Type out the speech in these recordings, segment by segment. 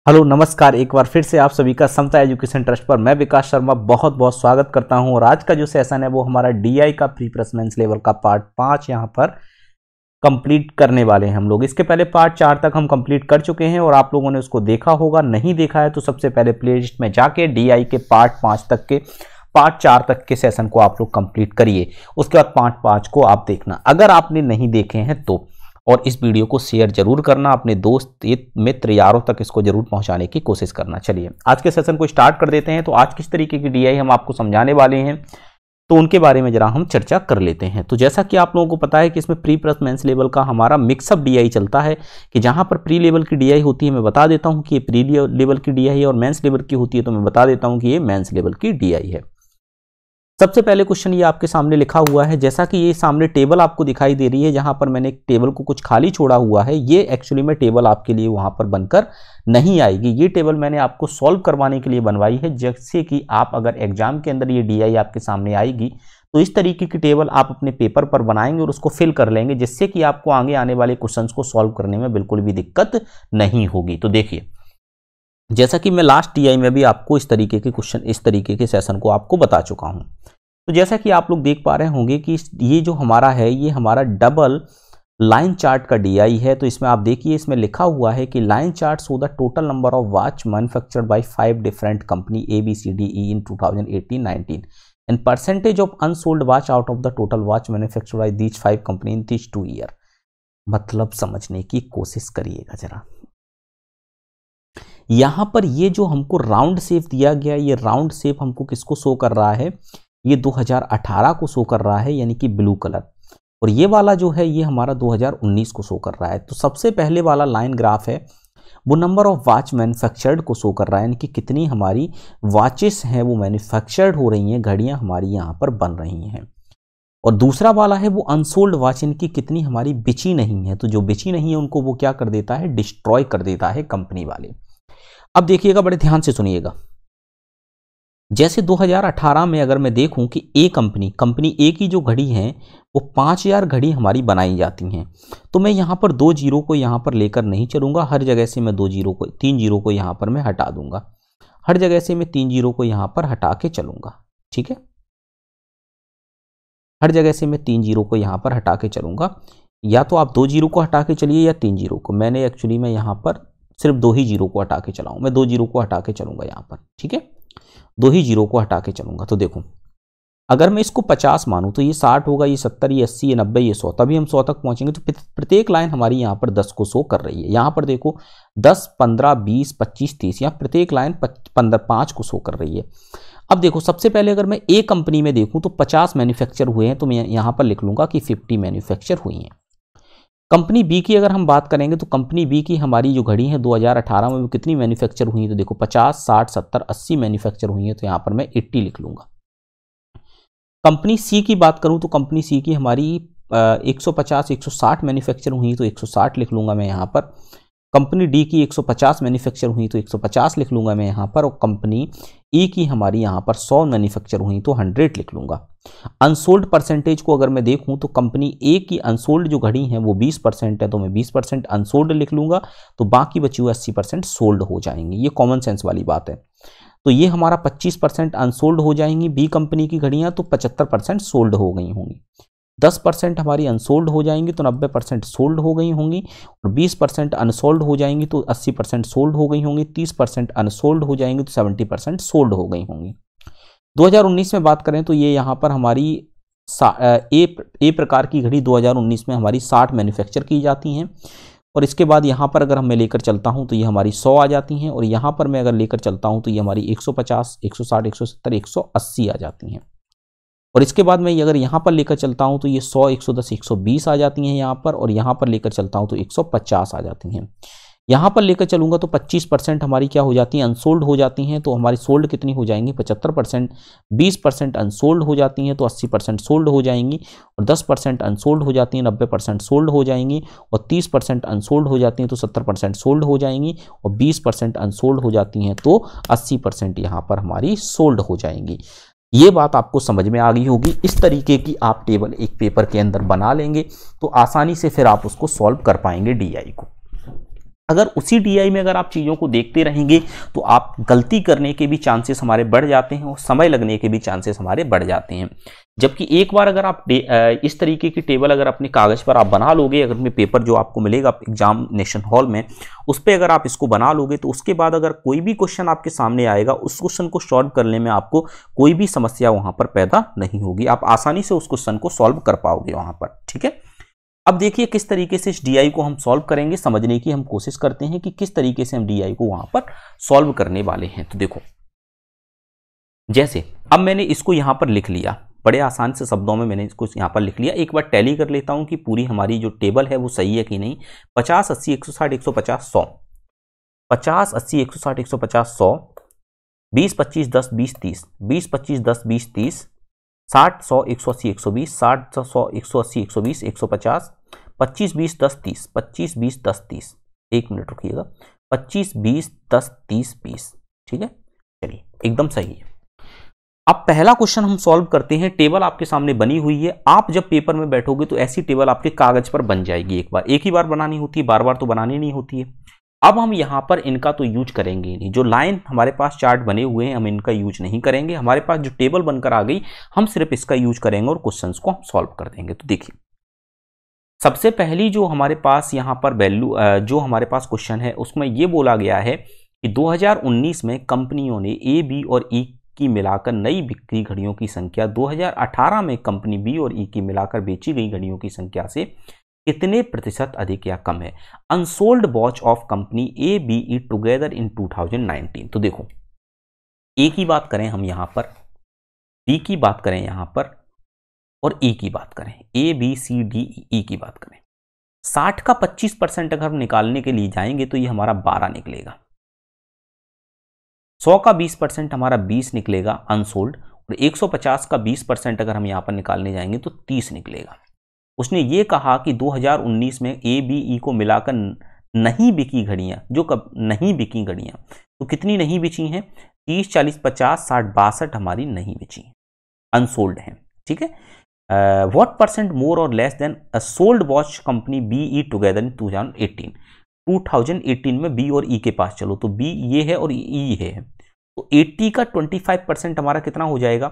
Hello नमस्कार, एक बार फिर से आप सभी का समता एजुकेशन ट्रस्ट पर मैं विकास शर्मा बहुत बहुत स्वागत करता हूं। और आज का जो सेशन है वो हमारा डीआई का प्री प्लस मेंस लेवल का पार्ट 5 यहां पर कंप्लीट करने वाले हैं हम लोग। इसके पहले पार्ट 4 तक हम कंप्लीट कर चुके हैं और आप लोगों ने उसको देखा होगा। नहीं देखा है तो सबसे पहले प्लेलिस्ट में जाके डीआई के पार्ट 5 तक के पार्ट 4 तक के सेशन को आप लोग कंप्लीट करिए, उसके बाद पार्ट 5 को आप देखना अगर आपने नहीं देखे हैं तो। और इस वीडियो को शेयर जरूर करना, अपने दोस्त मित्र यारों तक इसको जरूर पहुंचाने की कोशिश करना। चलिए आज के सेशन को स्टार्ट कर देते हैं। तो आज किस तरीके की डीआई हम आपको समझाने वाले हैं तो उनके बारे में जरा हम चर्चा कर लेते हैं। तो जैसा कि आप लोगों को पता है कि इसमें प्री प्लस मेंस लेवल का हमारा मिक्सअप डीआई चलता है कि जहां पर प्री लेवल की डीआई होती है मैं बता देता हूं कि ये प्री लेवल की डीआई है, और मेंस लेवल की होती है तो मैं बता देता हूं कि ये मेंस लेवल की डीआई है। सबसे पहले क्वेश्चन ये आपके सामने लिखा हुआ है, जैसा कि ये सामने टेबल आपको दिखाई दे रही है, जहां पर मैंने एक टेबल को कुछ खाली छोड़ा हुआ है। ये एक्चुअली में टेबल आपके लिए वहां पर बनकर नहीं आएगी। ये टेबल मैंने आपको सॉल्व करवाने के लिए बनवाई है, जैसे कि आप अगर एग्जाम के अंदर ये डीआई आपके सामने आएगी तो इस तरीके की टेबल आप अपने पेपर पर बनाएंगे और उसको फिल कर लेंगे, जिससे कि आपको आगे आने वाले क्वेश्चन को सॉल्व करने में बिल्कुल भी दिक्कत नहीं होगी। तो देखिए, जैसा कि मैं लास्ट डीआई में भी आपको इस तरीके के क्वेश्चन, इस तरीके के सेशन को आपको बता चुका हूं। तो जैसा कि आप लोग देख पा रहे होंगे कि ये जो हमारा है ये हमारा डबल लाइन चार्ट का डीआई है। तो इसमें आप देखिए, इसमें लिखा हुआ है कि line chart show the total number of watch manufactured bye 5 different company ABCDE in 2018-19 and percentage of unsold watch out of the total watch manufactured bye these 5 company in these 2 year. मतलब समझने की कोशिश करिएगा जरा। यहां पर ये जो हमको राउंड शेप दिया गया, ये राउंड शेप हमको किसको शो कर रहा है? ये 2018 को शो कर रहा है, यानी कि ब्लू कलर। और ये वाला जो है ये हमारा 2019 को शो कर रहा है। तो सबसे पहले वाला लाइन ग्राफ है वो नंबर ऑफ वॉच मैन्युफैक्चर्ड को शो कर रहा है, यानी कि कितनी हमारी वॉचेस हैं वो मैन्युफैक्चर्ड हो रही हैं, घड़ियां हमारी यहाँ पर बन रही हैं। और दूसरा वाला है वो अनसोल्ड वॉच, यानी कि कितनी हमारी बिची नहीं है। तो जो बिची नहीं है उनको वो क्या कर देता है? डिस्ट्रॉय कर देता है कंपनी वाले। अब देखिएगा, बड़े ध्यान से सुनिएगा। जैसे 2018 में अगर मैं देखूं कि कंपनी ए की जो घड़ी है वो 5000 घड़ी हमारी बनाई जाती हैं, तो मैं यहां पर 2 जीरो को यहां पर लेकर नहीं चलूंगा। हर जगह से मैं 3 जीरो को यहां पर मैं हटा दूंगा। हर जगह से मैं 3 जीरो को यहां पर हटा के चलूंगा। ठीक है, हर जगह से मैं 3 जीरो को यहां पर हटा के चलूंगा। या तो आप 2 जीरो को हटा के चलिए या 3 जीरो को। मैंने एक्चुअली मैं यहां पर सिर्फ 2 ही जीरो को हटा के चलाऊं। मैं 2 जीरो को हटा के चलूंगा यहां पर। ठीक है, 2 ही जीरो को हटा के चलूंगा। तो देखो, अगर मैं इसको 50 मानूं तो ये 60 होगा, ये 70, ये 80, ये 90, ये 100, तभी हम 100 तक पहुंचेंगे। तो प्रत्येक लाइन हमारी यहाँ पर 10 को शो कर रही है। यहाँ पर देखो 10, 15, 20, 25, 30, यहाँ प्रत्येक लाइन 5 को शो कर रही है। अब देखो, सबसे पहले अगर मैं ए कंपनी में देखूं तो 50 मैन्युफैक्चर हुए हैं, तो मैं यहाँ पर लिख लूंगा कि 50 मैन्युफैक्चर हुई हैं। कंपनी बी की अगर हम बात करेंगे तो कंपनी बी की हमारी जो घड़ी है 2018 में वो कितनी मैन्युफैक्चर हुई है? तो देखो 50, 60, 70, 80 मैन्युफैक्चर हुई है, तो यहाँ पर मैं 80 लिख लूंगा। कंपनी सी की बात करूं तो कंपनी सी की हमारी 150, 160 मैन्युफैक्चर हुई, तो 160 लिख लूंगा मैं यहाँ पर। कंपनी डी की 150 मैन्युफैक्चर हुई तो 150 लिख लूंगा मैं यहाँ पर। और कंपनी ई की हमारी यहाँ पर 100 मैन्युफैक्चर हुई तो 100 लिख लूंगा। अनसोल्ड परसेंटेज को अगर मैं देखूं तो कंपनी ए की अनसोल्ड जो घड़ी है वो 20% है, तो मैं 20% अनसोल्ड लिख लूंगा। तो बाकी बची हुई 80% सोल्ड हो जाएंगी। ये कॉमन सेंस वाली बात है। तो ये हमारा 25% अनसोल्ड हो जाएंगी बी कंपनी की घड़ियां, तो 75% सोल्ड हो गई होंगी। 10% हमारी अनसोल्ड हो जाएंगी तो 90% सोल्ड हो गई होंगी। और 20% अनसोल्ड हो जाएंगी तो 80% सोल्ड हो गई होंगी। 30% अनसोल्ड हो जाएंगी तो 70% सोल्ड हो गई होंगी। 2019 में बात करें तो ये यहाँ पर हमारी ए प्रकार की घड़ी 2019 में हमारी 60 मैन्युफैक्चर की जाती हैं। और इसके बाद यहाँ पर अगर मैं लेकर चलता हूँ तो ये हमारी 100 आ जाती हैं। और यहाँ पर मैं अगर लेकर चलता हूँ तो ये हमारी 150, 160, 170, 180 आ जाती हैं। और इसके बाद मैं अगर यहाँ पर लेकर चलता हूँ तो ये 100, 110, 120 आ जाती हैं यहाँ पर। और यहाँ पर लेकर चलता हूँ तो 150 आ जाती हैं। यहाँ पर लेकर चलूंगा तो 25% हमारी क्या हो जाती हैं? अनसोल्ड हो जाती हैं। तो हमारी सोल्ड कितनी हो जाएंगी? 75%। 20% अनसोल्ड हो जाती हैं तो 80% सोल्ड हो जाएंगी। और 10% अनसोल्ड हो जाती हैं, 90% सोल्ड हो जाएंगी। और 30% अनसोल्ड हो जाती हैं तो 70% सोल्ड हो जाएंगी। और 20% अनसोल्ड हो जाती हैं तो 80% यहाँ पर हमारी सोल्ड हो जाएंगी। ये बात आपको समझ में आ गई होगी। इस तरीके की आप टेबल एक पेपर के अंदर बना लेंगे तो आसानी से फिर आप उसको सॉल्व कर पाएंगे डीआई को। अगर उसी डीआई में अगर आप चीज़ों को देखते रहेंगे तो आप गलती करने के भी चांसेस हमारे बढ़ जाते हैं और समय लगने के भी चांसेस हमारे बढ़ जाते हैं। जबकि एक बार अगर आप इस तरीके की टेबल अगर अपने कागज़ पर आप बना लोगे, अगर में पेपर जो आपको मिलेगा एग्जामिनेशन हॉल में उस पर अगर आप इसको बना लोगे तो उसके बाद अगर कोई भी क्वेश्चन आपके सामने आएगा उस क्वेश्चन को सॉल्व करने में आपको कोई भी समस्या वहां पर पैदा नहीं होगी, आप आसानी से उस क्वेश्चन को सॉल्व कर पाओगे वहां पर। ठीक है, अब देखिए किस तरीके से इस डीआई को हम सॉल्व करेंगे, समझने की हम कोशिश करते हैं कि किस तरीके से हम डीआई को वहां पर सॉल्व करने वाले हैं। तो देखो, जैसे अब मैंने इसको यहां पर लिख लिया, बड़े आसान से शब्दों में मैंने इसको यहां पर लिख लिया। एक बार टैली कर लेता हूं कि पूरी हमारी जो टेबल है वो सही है कि नहीं। 50 80 160 150 100, 50 80 160 150 100, 20 25 10 20 30, 20 25 10 20 30, 60 100 180 120, 60 100 180 120 150, 25 20 10 30, 25 20 10 30, 1 मिनट रुकिएगा, 25 20 10 30 20। ठीक है, चलिए एकदम सही है। अब पहला क्वेश्चन हम सॉल्व करते हैं। टेबल आपके सामने बनी हुई है, आप जब पेपर में बैठोगे तो ऐसी टेबल आपके कागज पर बन जाएगी। एक ही बार बनानी होती है, बार बार तो बनानी नहीं होती है। अब हम यहां पर इनका तो यूज करेंगे नहीं, जो लाइन हमारे पास चार्ट बने हुए हैं हम इनका यूज नहीं करेंगे। हमारे पास जो टेबल बनकर आ गई हम सिर्फ इसका यूज करेंगे और क्वेश्चंस को हम सॉल्व कर देंगे। तो देखिए, सबसे पहली जो हमारे पास यहां पर वैल्यू जो हमारे पास क्वेश्चन है उसमें यह बोला गया है कि 2019 में कंपनियों ने ए बी और ई की मिलाकर नई बिक्री घड़ियों की संख्या 2018 में कंपनी बी और ई की मिलाकर बेची गई घड़ियों की संख्या से कितने प्रतिशत अधिक या कम है। Unsold watch of company A B E together in 2019। तो देखो, ए की बात करें हम यहां पर, बी की बात करें यहां पर और ई की बात करें, A B C D E की बात करें। 60 का 25% अगर हम निकालने के लिए जाएंगे तो ये हमारा 12 निकलेगा। 100 का 20% हमारा 20 निकलेगा अनसोल्ड, और 150 का 20% अगर हम यहां पर निकालने जाएंगे तो 30 निकलेगा। उसने ये कहा कि 2019 में ए बी ई को मिलाकर नहीं बिकी घड़ियां, जो कब नहीं बिकी घड़ियां, तो कितनी नहीं बिची हैं? 30 40 50 60 62 हमारी नहीं बिची, अनसोल्ड हैं। ठीक है, व्हाट परसेंट मोर और less than a sold watch company B E together in 2018। 2018 में बी और ई के पास चलो, तो बी ये है और ई है, तो 80 का 25% हमारा कितना हो जाएगा?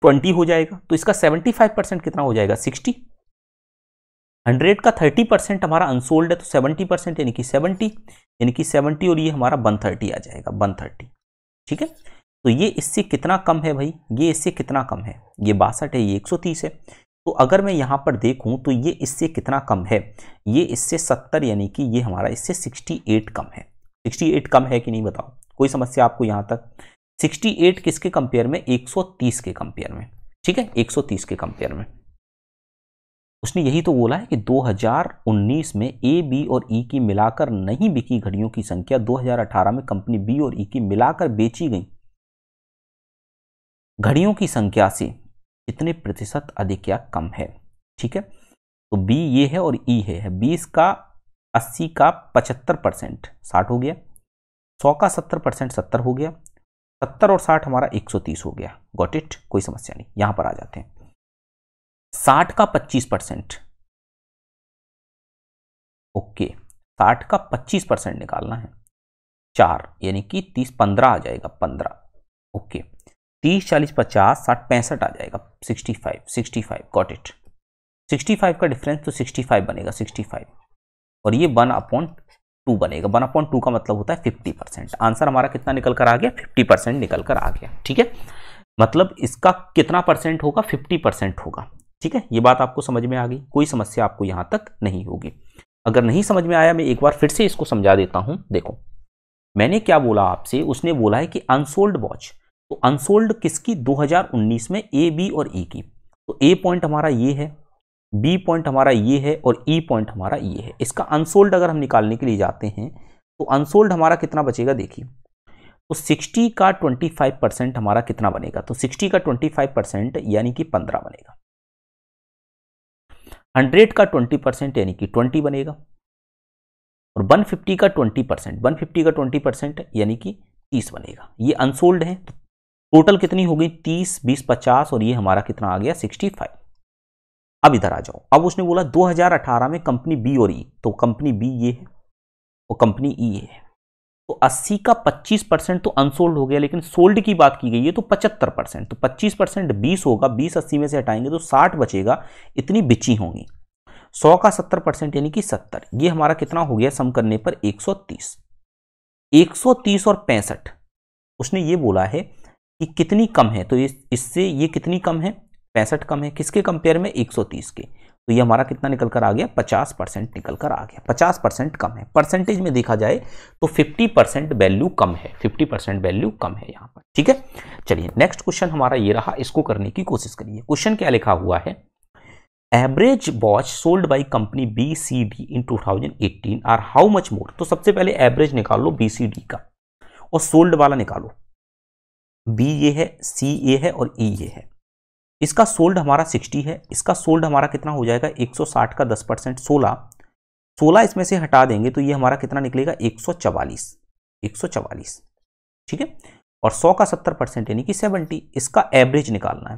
20 हो जाएगा। तो इसका 75% कितना हो जाएगा? 60। 100 का 30% हमारा अनसोल्ड है, तो 70% यानी कि 70 और ये हमारा 130 आ जाएगा, 130। ठीक है, तो ये इससे कितना कम है भाई? ये इससे कितना कम है? ये 62 है, ये 130 है। तो अगर मैं यहां पर देखूं तो ये इससे कितना कम है? ये इससे 70, यानी कि ये हमारा इससे 68 कम है। 68 कम है कि नहीं बताओ? कोई समस्या आपको यहां तक? 68 किसके कंपेयर में? 130 के कंपेयर में। ठीक है, 130 के कंपेयर में। उसने यही तो बोला है कि 2019 में ए बी और ई की मिलाकर नहीं बिकी घड़ियों की संख्या 2018 में कंपनी बी और ई की मिलाकर बेची गई घड़ियों की संख्या से कितने प्रतिशत अधिक या कम है। ठीक है, तो बी ये है और ई है। 20 का 80 का 75% 60 हो गया, 100 का 70% 70 हो गया, 70 और 60 हमारा 130 हो गया। गॉट इट, कोई समस्या नहीं। यहां पर आ जाते हैं। 60 का 25%, ओके, 60 का 25% निकालना है, 4 यानी कि 30 15 आ जाएगा, 15। ओके, 30 40 50 60 65 आ जाएगा, 65। गॉट इट, 65 का डिफरेंस तो 65 बनेगा, 65 और ये 1/2 बनेगा। 1/2 का मतलब होता है 50%। आंसर हमारा कितना निकल कर आ गया? 50% निकल कर आ गया। ठीक है, मतलब इसका कितना परसेंट होगा? 50% होगा। ठीक है, ये बात आपको समझ में आ गई, कोई समस्या आपको यहां तक नहीं होगी। अगर नहीं समझ में आया मैं एक बार फिर से इसको समझा देता हूं। देखो, मैंने क्या बोला आपसे? उसने बोला है कि अनसोल्ड वॉच, तो अनसोल्ड किसकी? 2019 में ए बी और ई की। तो ए पॉइंट हमारा ये है, बी पॉइंट हमारा ये है और ई पॉइंट हमारा ये है। इसका अनसोल्ड अगर हम निकालने के लिए जाते हैं तो अनसोल्ड हमारा कितना बचेगा? देखिए, तो 60 का 25% हमारा कितना बनेगा? तो 60 का 25% यानी कि 15 बनेगा। 100 का 20% यानी कि 20 बनेगा, और 150 का 20%, 150 का 20% यानी कि 30 बनेगा। ये अनसोल्ड है, तो टोटल कितनी हो गई? 30 20 50 और ये हमारा कितना आ गया? 65। अब इधर आ जाओ। अब उसने बोला 2018 में कंपनी बी और ई, तो कंपनी बी ये है और कंपनी ई है। तो 80 का 25% तो अनसोल्ड हो गया, लेकिन सोल्ड की बात की गई है तो 75%। तो 25% 20 होगा, 20 80 में से हटाएंगे तो 60 बचेगा, इतनी बिची होंगी। 100 का 70% यानी कि 70। ये हमारा कितना हो गया सम करने पर 130। 130 और 65 उसने ये बोला है कि कितनी कम है, तो इससे ये कितनी कम है, 65 कम है। किसके कंपेयर में, 130 के। तो ये हमारा कितना निकल कर आ गया, 50% निकल कर आ गया। 50% कम है। परसेंटेज में देखा जाए तो 50% वैल्यू कम है, 50% वैल्यू कम है यहां पर। ठीक है, चलिए नेक्स्ट क्वेश्चन हमारा ये रहा, इसको करने की कोशिश करिए। क्वेश्चन क्या लिखा हुआ है, average watch sold by company BCD in 2018 are how much more. तो सबसे पहले एवरेज निकाल लो BCD का और सोल्ड वाला निकालो। B ये है, C ये है और E ये है। इसका सोल्ड हमारा 60 है, इसका सोल्ड हमारा कितना हो जाएगा, 160 का 10% 16 इसमें से हटा देंगे तो ये हमारा कितना निकलेगा, 144। ठीक है, और 100 का 70% यानी कि 70। इसका एवरेज निकालना है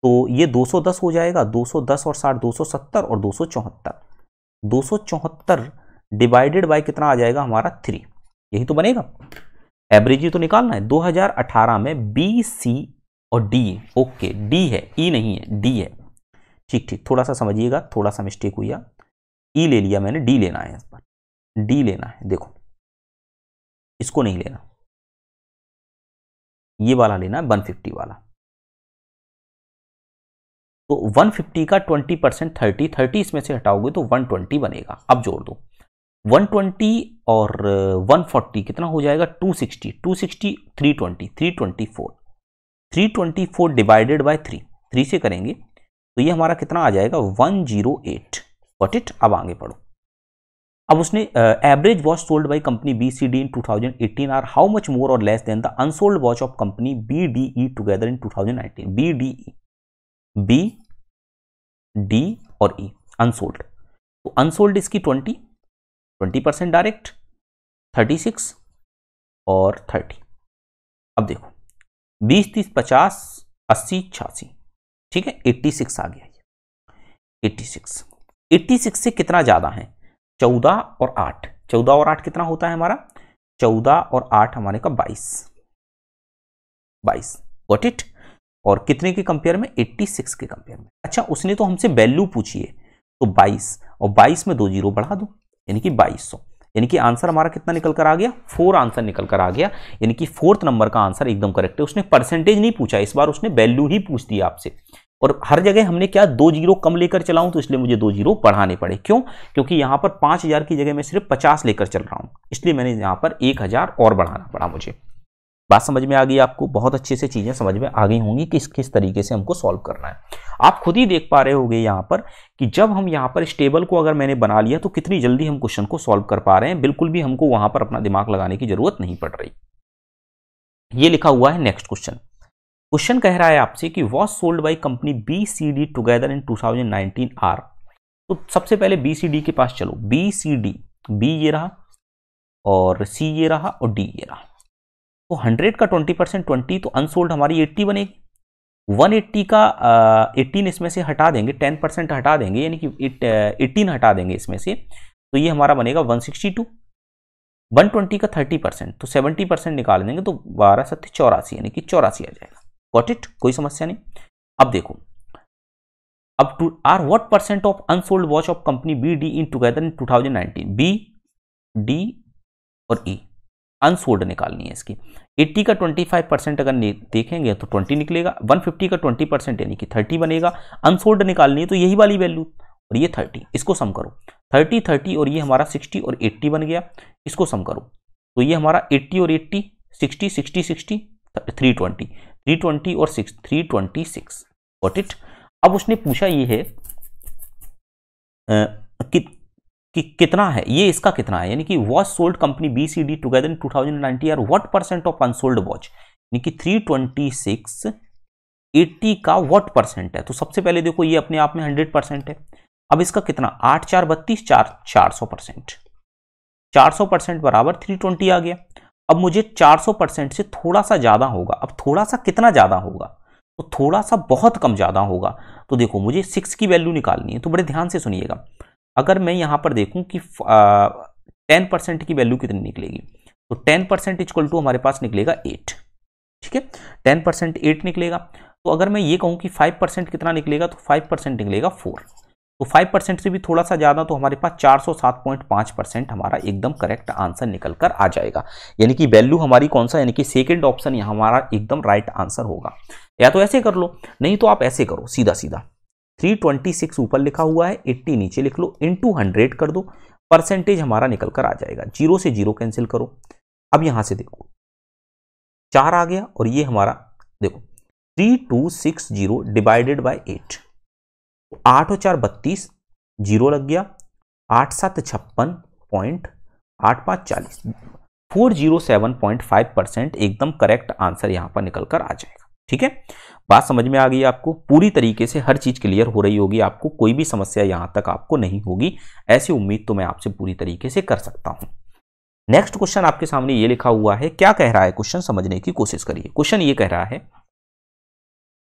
तो ये 210 हो जाएगा। 210 और 60 270 और 274। 274 डिवाइडेड बाय कितना आ जाएगा हमारा 3, यही तो बनेगा। एवरेज ही तो निकालना है। 2018 में बी, सी और डी, ओके डी है, ई नहीं है, डी है। ठीक ठीक, थोड़ा सा समझिएगा, थोड़ा सा मिस्टेक हुई, ई ले लिया मैंने, डी लेना है इस पर, डी लेना है। देखो इसको नहीं लेना, ये वाला लेना है 150 वाला। तो 150 का 20% 30 इसमें से हटाओगे तो 120 बनेगा। अब जोड़ दो 120 और 140 कितना हो जाएगा, 260 324 डिवाइडेड बाय 3 से करेंगे तो ये हमारा कितना आ जाएगा, 108। Got it. अब आगे पढ़ो। अब उसने average watch sold by company BCD in 2018 are how much more और less than the unsold watch of company BDE together in 2019। BDE, B, D और E अनसोल्ड। तो अनसोल्ड इसकी 20% डायरेक्ट, 36 और 30। अब देखो 20 30 50 80 86, ठीक है, 86 आ गया। 86 से कितना ज्यादा है, 14 और 8। 14 और 8 कितना होता है हमारा, 14 और 8 हमारे का 22। Got it. और कितने के कंपेयर में, 86 के कंपेयर में। अच्छा, उसने तो हमसे वैल्यू पूछी है तो 22 और 22 में 2 जीरो बढ़ा दो यानी कि 2200। यानी कि आंसर हमारा कितना निकल कर आ गया, 4 आंसर निकल कर आ गया। यानी कि 4th नंबर का आंसर एकदम करेक्ट है। उसने परसेंटेज नहीं पूछा, इस बार उसने वैल्यू ही पूछ दिया आपसे। और हर जगह हमने क्या 2 जीरो कम लेकर चलाऊं, तो इसलिए मुझे 2 जीरो बढ़ाने पड़े। क्यों, क्योंकि यहां पर 5000 की जगह मैं सिर्फ 50 लेकर चल रहा हूं, इसलिए मैंने यहां पर 1000 और बढ़ाना पड़ा मुझे। बात समझ में आ गई आपको, बहुत अच्छे से चीजें समझ में आ गई होंगी कि किस तरीके से हमको सॉल्व करना है। आप खुद ही देख पा रहे होंगे यहाँ पर कि जब हम यहाँ पर इस टेबल को अगर मैंने बना लिया तो कितनी जल्दी हम क्वेश्चन को सॉल्व कर पा रहे हैं। बिल्कुल भी हमको वहां पर अपना दिमाग लगाने की जरूरत नहीं पड़ रही। ये लिखा हुआ है नेक्स्ट क्वेश्चन। क्वेश्चन कह रहा है आपसे कि was sold by company BCD together in 2019 are. तो सबसे पहले BCD के पास चलो। BCD, B ये रहा और C ये रहा और D ये रहा। तो 100 का 20% 20, तो अनसोल्ड हमारी 80 बनेगी। 180 का 18 इसमें से हटा देंगे, 10% हटा देंगे यानी कि 18 हटा देंगे इसमें से, तो ये हमारा बनेगा 162। 120 का 30% तो 70% निकाल देंगे तो 12 7 84 यानी कि 84 आ जाएगा। गॉट इट, कोई समस्या नहीं। अब देखो, अब two are what percent of unsold watch of company BD in together in 2019। B, D और E अनसोल्ड निकालनी है इसकी। 80 का 25% अगर देखेंगे तो 20 निकलेगा। 150 का 20% यानी कि 30 बनेगा। अनसोल्ड निकालनी है तो यही वाली वैल्यू और ये 30, इसको सम करो। 30 30 और ये हमारा 60 और 80 बन गया, इसको सम करो तो ये हमारा 80 और 80 60 60 60 320 और 6 326। Got it. अब उसने पूछा ये है कि कितना है ये, इसका कितना है, यानी कि watch sold company BCD together in 2019 are what percent of unsold watch, यानी कि 326 80 का व्हाट परसेंट है। तो सबसे पहले देखो ये अपने आप में 100% है। अब इसका कितना, 8 4 32 400%। 400% बराबर 320 आ गया। अब मुझे 400% से थोड़ा सा ज्यादा होगा। अब थोड़ा सा कितना ज्यादा होगा, तो थोड़ा सा बहुत कम ज्यादा होगा। तो देखो मुझे 6 की वैल्यू निकालनी है, तो बड़े ध्यान से सुनिएगा। अगर मैं यहां पर देखूं कि 10% की वैल्यू कितनी निकलेगी, तो 10% इक्वल टू हमारे पास निकलेगा 8। ठीक है, 10% 8 निकलेगा। तो अगर मैं ये कहूं कि 5% कितना निकलेगा, तो 5% निकलेगा 4। तो 5% से भी थोड़ा सा ज्यादा, तो हमारे पास 407.5% हमारा एकदम करेक्ट आंसर निकल कर आ जाएगा। यानी कि वैल्यू हमारी कौन सा, यानी कि सेकंड ऑप्शन यहाँ हमारा एकदम राइट आंसर होगा। या तो ऐसे कर लो, नहीं तो आप ऐसे करो सीधा सीधा, 326 ऊपर लिखा हुआ है, 80 नीचे लिख लो, इंटू 100 कर दो, परसेंटेज हमारा निकल कर आ जाएगा। 0 से 0 कैंसिल करो। अब यहां से देखो 4 आ गया, और ये हमारा देखो 3260 डिवाइडेड बाय 8, 8 और 4 32, 0 लग गया, 8 7 56 पॉइंट 8 5 40, 407.5% एकदम करेक्ट आंसर यहां पर निकल कर आ जाएगा। ठीक है, बात समझ में आ गई आपको, पूरी तरीके से हर चीज क्लियर हो रही होगी आपको, कोई भी समस्या यहां तक आपको नहीं होगी, ऐसी उम्मीद तो मैं आपसे पूरी तरीके से कर सकता हूं। नेक्स्ट क्वेश्चन आपके सामने ये लिखा हुआ है, क्या कह रहा है क्वेश्चन, समझने की कोशिश करिए। क्वेश्चन ये कह रहा है,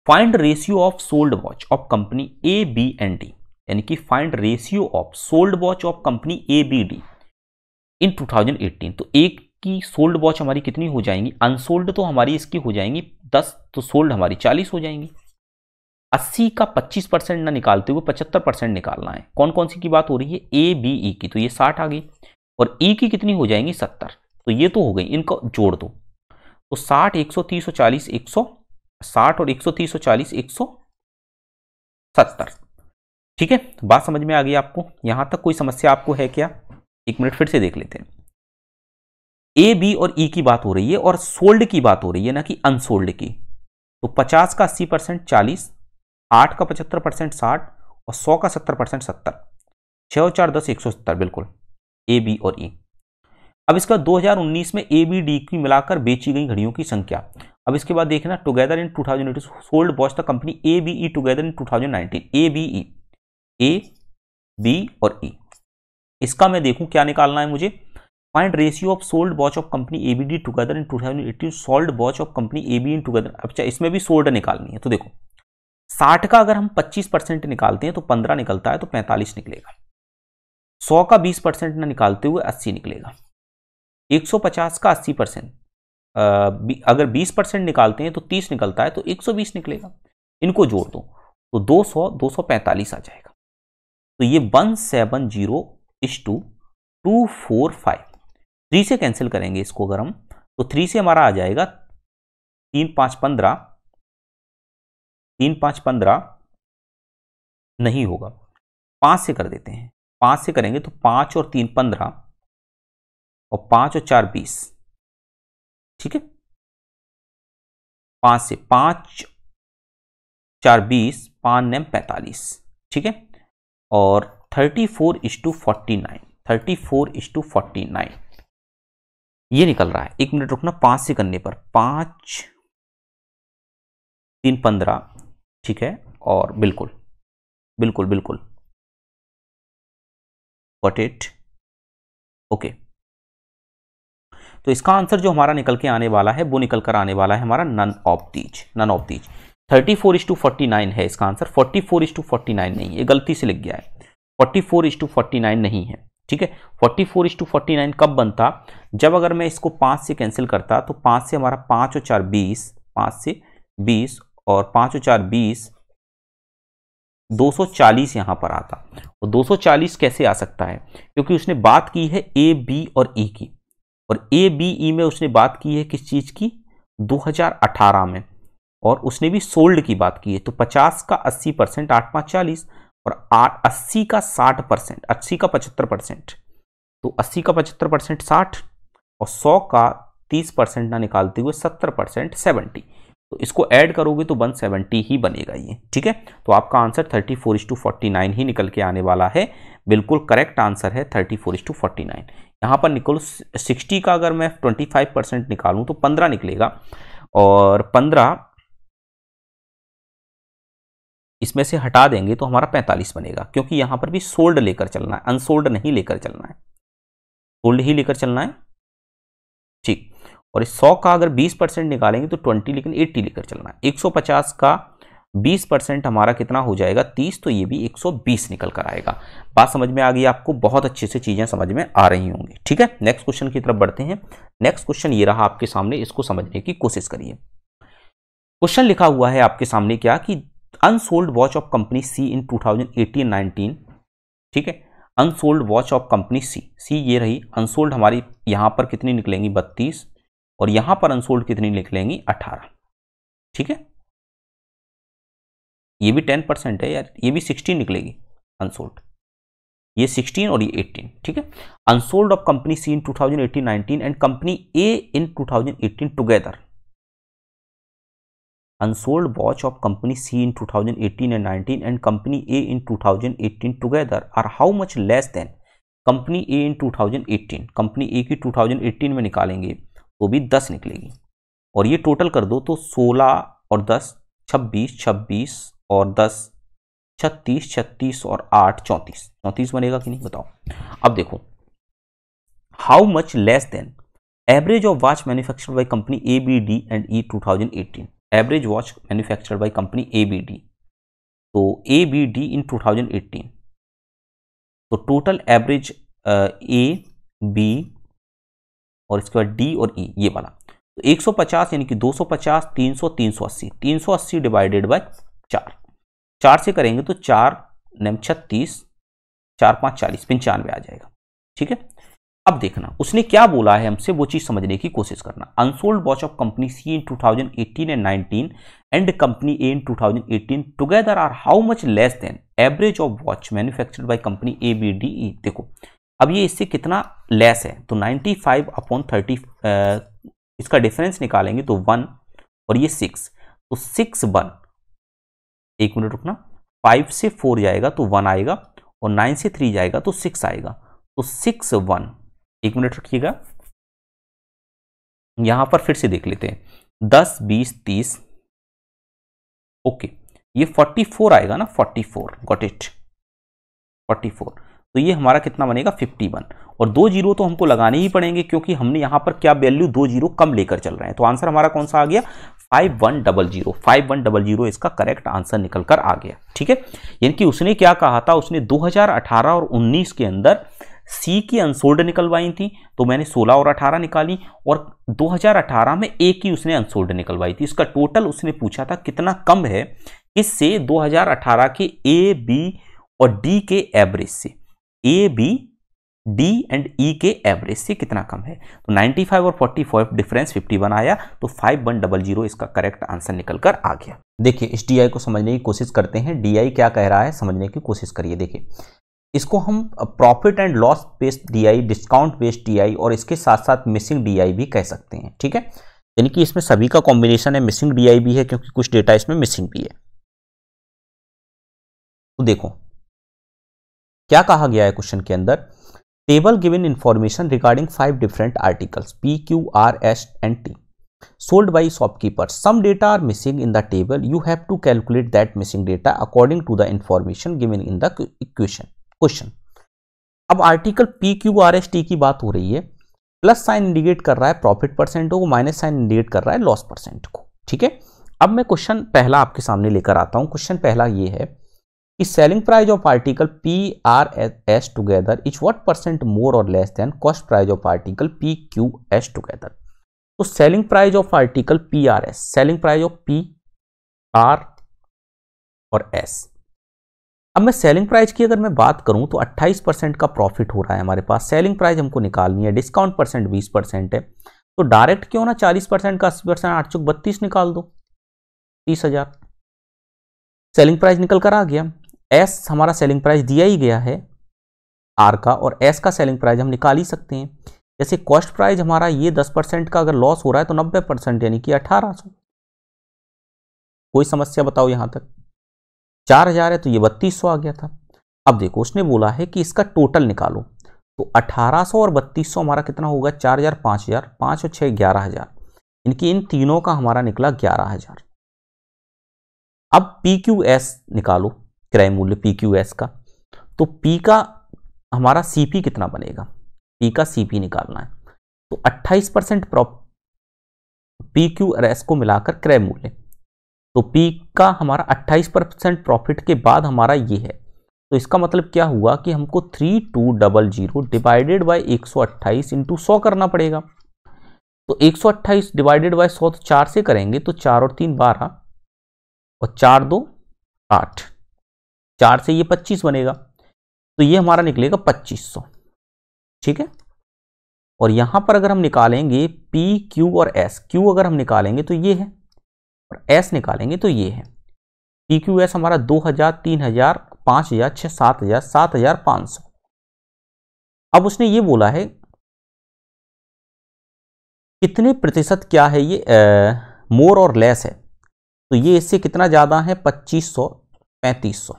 find ratio of sold watch of company A B and D, यानी कि find ratio of sold watch of company A B D in 2018। तो एक की सोल्ड वॉच हमारी कितनी हो जाएंगी, अनसोल्ड तो हमारी इसकी हो जाएंगी 10, तो सोल्ड हमारी 40 हो जाएंगी। 80 का 25% ना निकालते हुए 75% निकालना है। कौन कौन सी की बात हो रही है, ए बी ई की, तो ये 60 आ गई, और ई की कितनी हो जाएंगी 70, तो ये तो हो गई, इनको जोड़ दो, तो 60 130 40 160 और 130 40 170। ठीक है, बात समझ में आ गई आपको, यहां तक कोई समस्या आपको है क्या, एक मिनट फिर से देख लेते हैं। ए बी और ई की बात हो रही है, और सोल्ड की बात हो रही है, ना कि अनसोल्ड की। तो 50 का 80% 40, 8 का 75% 60, और 100 का 70% 70, 6 और 4 10 170, बिल्कुल ए बी और ई। अब इसका 2019 में ए बी डी की मिलाकर बेची गई घड़ियों की संख्या। अब इसके बाद देखना, together in 2018 sold watch the company A B E together in 2019, A B E, A B और ई, इसका मैं देखूं क्या निकालना है मुझे। Find ratio of sold watch of company ABD together in 2018 sold watch of company AB in together. अच्छा, इसमें भी सोल्ड निकालनी है, तो देखो 60 का अगर हम 25% निकालते हैं तो 15 निकलता है, तो 45 निकलेगा। 100 का 20% ना निकालते हुए 80 निकलेगा। 150 का 80% अगर 20% निकालते हैं तो 30 निकलता है, तो 120 निकलेगा। इनको जोड़ दो तो 200 245 आ जाएगा। तो ये 170:245, 3 से कैंसिल करेंगे इसको अगर हम, तो 3 से हमारा आ जाएगा 3 5 15, 3 5 15 नहीं होगा, 5 से कर देते हैं। 5 से करेंगे तो 5 और 3 15, और 5 और 4 20। ठीक है, 5 से 5 4 20, 5 9 45। ठीक है, और 34:49, 34:49 ये निकल रहा है। 1 मिनट रुकना, 5 से करने पर 5 3 15, ठीक है, और बिल्कुल बिल्कुल बिल्कुल गॉट इट, ओके। तो इसका आंसर जो हमारा निकल के आने वाला है वो निकल कर आने वाला है हमारा none of these, none of these. 34:49 है इसका आंसर, 44:49 नहीं, ये गलती से लिख गया है, 44:49 नहीं है। ठीक है, 44:49 कब बनता, जब अगर मैं इसको 5 से कैंसिल करता, तो 5 से हमारा 5 और 4 20, 5 से 20, और 5 और 4 20, 240 यहां पर आता। और 240 कैसे आ सकता है, क्योंकि उसने बात की है ए बी और ई की, और ए बी ई में उसने बात की है किस चीज की, 2018 में, और उसने भी सोल्ड की बात की है। तो 50 का 80%, 8 5 40, और 80 का 60%, 80 का 75%, तो 80 का 75% 60, और 100 का 30% ना निकालते हुए 70% 70। तो इसको ऐड करोगे तो 170 ही बनेगा ये। ठीक है, तो आपका आंसर 34:49 ही निकल के आने वाला है, बिल्कुल करेक्ट आंसर है 34:49। यहाँ पर निकल 60 का अगर मैं 25% निकालूं तो 15 निकलेगा, और 15 इसमें से हटा देंगे तो हमारा 45 बनेगा, क्योंकि यहां पर भी सोल्ड लेकर चलना है, अनसोल्ड नहीं लेकर चलना है, सोल्ड ही लेकर चलना है। ठीक, और इस 100 का अगर 20% निकालेंगे तो 20, लेकिन 80 लेकर चलना है। 150 का 20% हमारा कितना हो जाएगा 30, तो ये भी 120 निकल कर आएगा। बात समझ में आ गई आपको, बहुत अच्छे से चीजें समझ में आ रही होंगी। ठीक है, नेक्स्ट क्वेश्चन की तरफ बढ़ते हैं। नेक्स्ट क्वेश्चन ये रहा आपके सामने, इसको समझने की कोशिश करिए। क्वेश्चन लिखा हुआ है आपके सामने क्या कि unsold watch of company C in 2018-19। ठीक है, अनसोल्ड वॉच ऑफ कंपनी सी ये रही अनसोल्ड हमारी, यहां पर कितनी निकलेंगी 32, और यहां पर अनसोल्ड कितनी निकलेंगी 18। ठीक है, ये भी 10% है यार, ये भी 16 निकलेगी अनसोल्ड, ये 16 और ये 18। ठीक है, unsold of company C in 2018-19 and company A in 2018 together. Unsold watch of company C in 2018 and 19 and company A in 2018 together are how much less than company A in 2018। Company A की 2018 में निकालेंगे तो भी 10 निकलेगी, और ये total कर दो तो 16 और 10 26, 26 और 10 36, 36 और 8 34, 34 बनेगा कि नहीं बताओ। अब देखो, how much less than average of watch manufactured by company A B D and E 2018। Average watch manufactured by company A B D, तो ए बी डी इन 2018, तो टोटल एवरेज ए बी और इसके बाद डी और ई ये वाला, तो 150 यानी कि 250, 300, 380, 380 डिवाइडेड बाय 4 से करेंगे तो 4 9 36, 4 5 40, 95 आ जाएगा। ठीक है, अब देखना उसने क्या बोला है हमसे, वो चीज समझने की कोशिश करना। Unsold watch of company C in 2018 and 19 and company A in 2018 together are how much less than average of watch manufactured by company A B D E. देखो अब ये इससे कितना लेस है, तो 95/30 इसका डिफरेंस निकालेंगे तो 1 और ये 6, तो 6 1, एक मिनट रुकना, 5 से 4 जाएगा तो 1 आएगा, और 9 से 3 जाएगा तो 6 आएगा, तो 6 1, एक मिनट रखिएगा, यहां पर फिर से देख लेते हैं 10 20 30, ओके ये 44 आएगा ना, 44, गॉट इट 44, तो ये हमारा कितना बनेगा 51, और 2 जीरो तो हमको लगाने ही पड़ेंगे क्योंकि हमने यहां पर क्या वैल्यू 2 जीरो कम लेकर चल रहे हैं, तो आंसर हमारा कौन सा आ गया 5100। 5100 इसका करेक्ट आंसर निकल कर आ गया। ठीक है, यानी कि उसने क्या कहा था, उसने 2018 और 19 के अंदर सी की अनसोल्ड निकलवाई थी, तो मैंने 16 और 18 निकाली, और 2018 में ए की उसने अनसोल्ड निकलवाई थी। इसका टोटल उसने पूछा था कितना कम है, इससे 2018 के ए बी और डी के एवरेज से, ए बी डी एंड ई के एवरेज से कितना कम है, तो 95 और 45 डिफरेंस 51 आया, तो 5100 इसका करेक्ट आंसर निकल कर आ गया। देखिए इस डी आई को समझने की कोशिश करते हैं, डी आई क्या कह रहा है समझने की कोशिश करिए। देखिए इसको हम profit and loss based DI, discount based DI, और इसके साथ साथ मिसिंग डीआई भी कह सकते हैं। ठीक है, यानी कि इसमें सभी का कॉम्बिनेशन है, मिसिंग डीआई भी है क्योंकि कुछ डेटा इसमें मिसिंग भी है। तो देखो क्या कहा गया है क्वेश्चन के अंदर, table given information regarding 5 different articles P Q R S and T sold by shopkeeper. Some data are missing in the table. You have to calculate that missing data according to the information given in the question. अब article P Q R S T की बात हो रही है, plus sign indicate कर रहा है profit percent को, माइनस साइन इंडिकेट कर रहा है लॉस परसेंट को। ठीक है, अब मैं क्वेश्चन पहला आपके सामने लेकर आता हूं। क्वेश्चन पहला ये है कि selling price of article P R S together is what percent more और less than cost price of article P Q S together. तो selling price of article P R S, selling price of P R और S. अब मैं selling price की अगर मैं बात करूं तो 28% का प्रॉफिट हो रहा है हमारे पास, सेलिंग प्राइस हमको निकालनी है, डिस्काउंट परसेंट 20% है, तो डायरेक्ट क्यों ना 40% का 80%, 8 चौक 32 निकाल दो, 30,000 सेलिंग प्राइस निकल कर आ गया। एस हमारा सेलिंग प्राइस दिया ही गया है आर का, और एस का सेलिंग प्राइस हम निकाल ही सकते हैं। जैसे कॉस्ट प्राइस हमारा ये 10% का अगर लॉस हो रहा है तो 90% यानी कि 1800। कोई समस्या बताओ यहां तक? 4000 है तो ये 3200 आ गया था। अब देखो उसने बोला है कि इसका टोटल निकालो, तो 1800 और 3200 हमारा कितना होगा 4000, 5000, 5 और 6 11000, इनकी इन तीनों का हमारा निकला 11000। अब पी क्यू एस निकालो, क्रय मूल्य पी क्यू एस का, तो पी का हमारा सीपी कितना बनेगा, पी का सीपी निकालना है, तो 28% पी क्यू एस को मिलाकर क्रय मूल्य, तो P का हमारा 28% प्रॉफिट के बाद हमारा ये है, तो इसका मतलब क्या हुआ कि हमको 3200 डिवाइडेड बाई 128 इंटू 100 करना पड़ेगा। तो 128 डिवाइडेड बाई 100 तो 4 से करेंगे तो 4 और 3 12 और 4 2 8, 4 से ये 25 बनेगा, तो ये हमारा निकलेगा 2500। ठीक है, और यहां पर अगर हम निकालेंगे P Q और S, Q अगर हम निकालेंगे तो ये है और S निकालेंगे तो ये है। P Q S हमारा 2000, 3000, 5000, 6, 7000, 7500। अब उसने ये बोला है कितने प्रतिशत क्या है ये मोर और लेस है, तो ये इससे कितना ज्यादा है 2500, 3500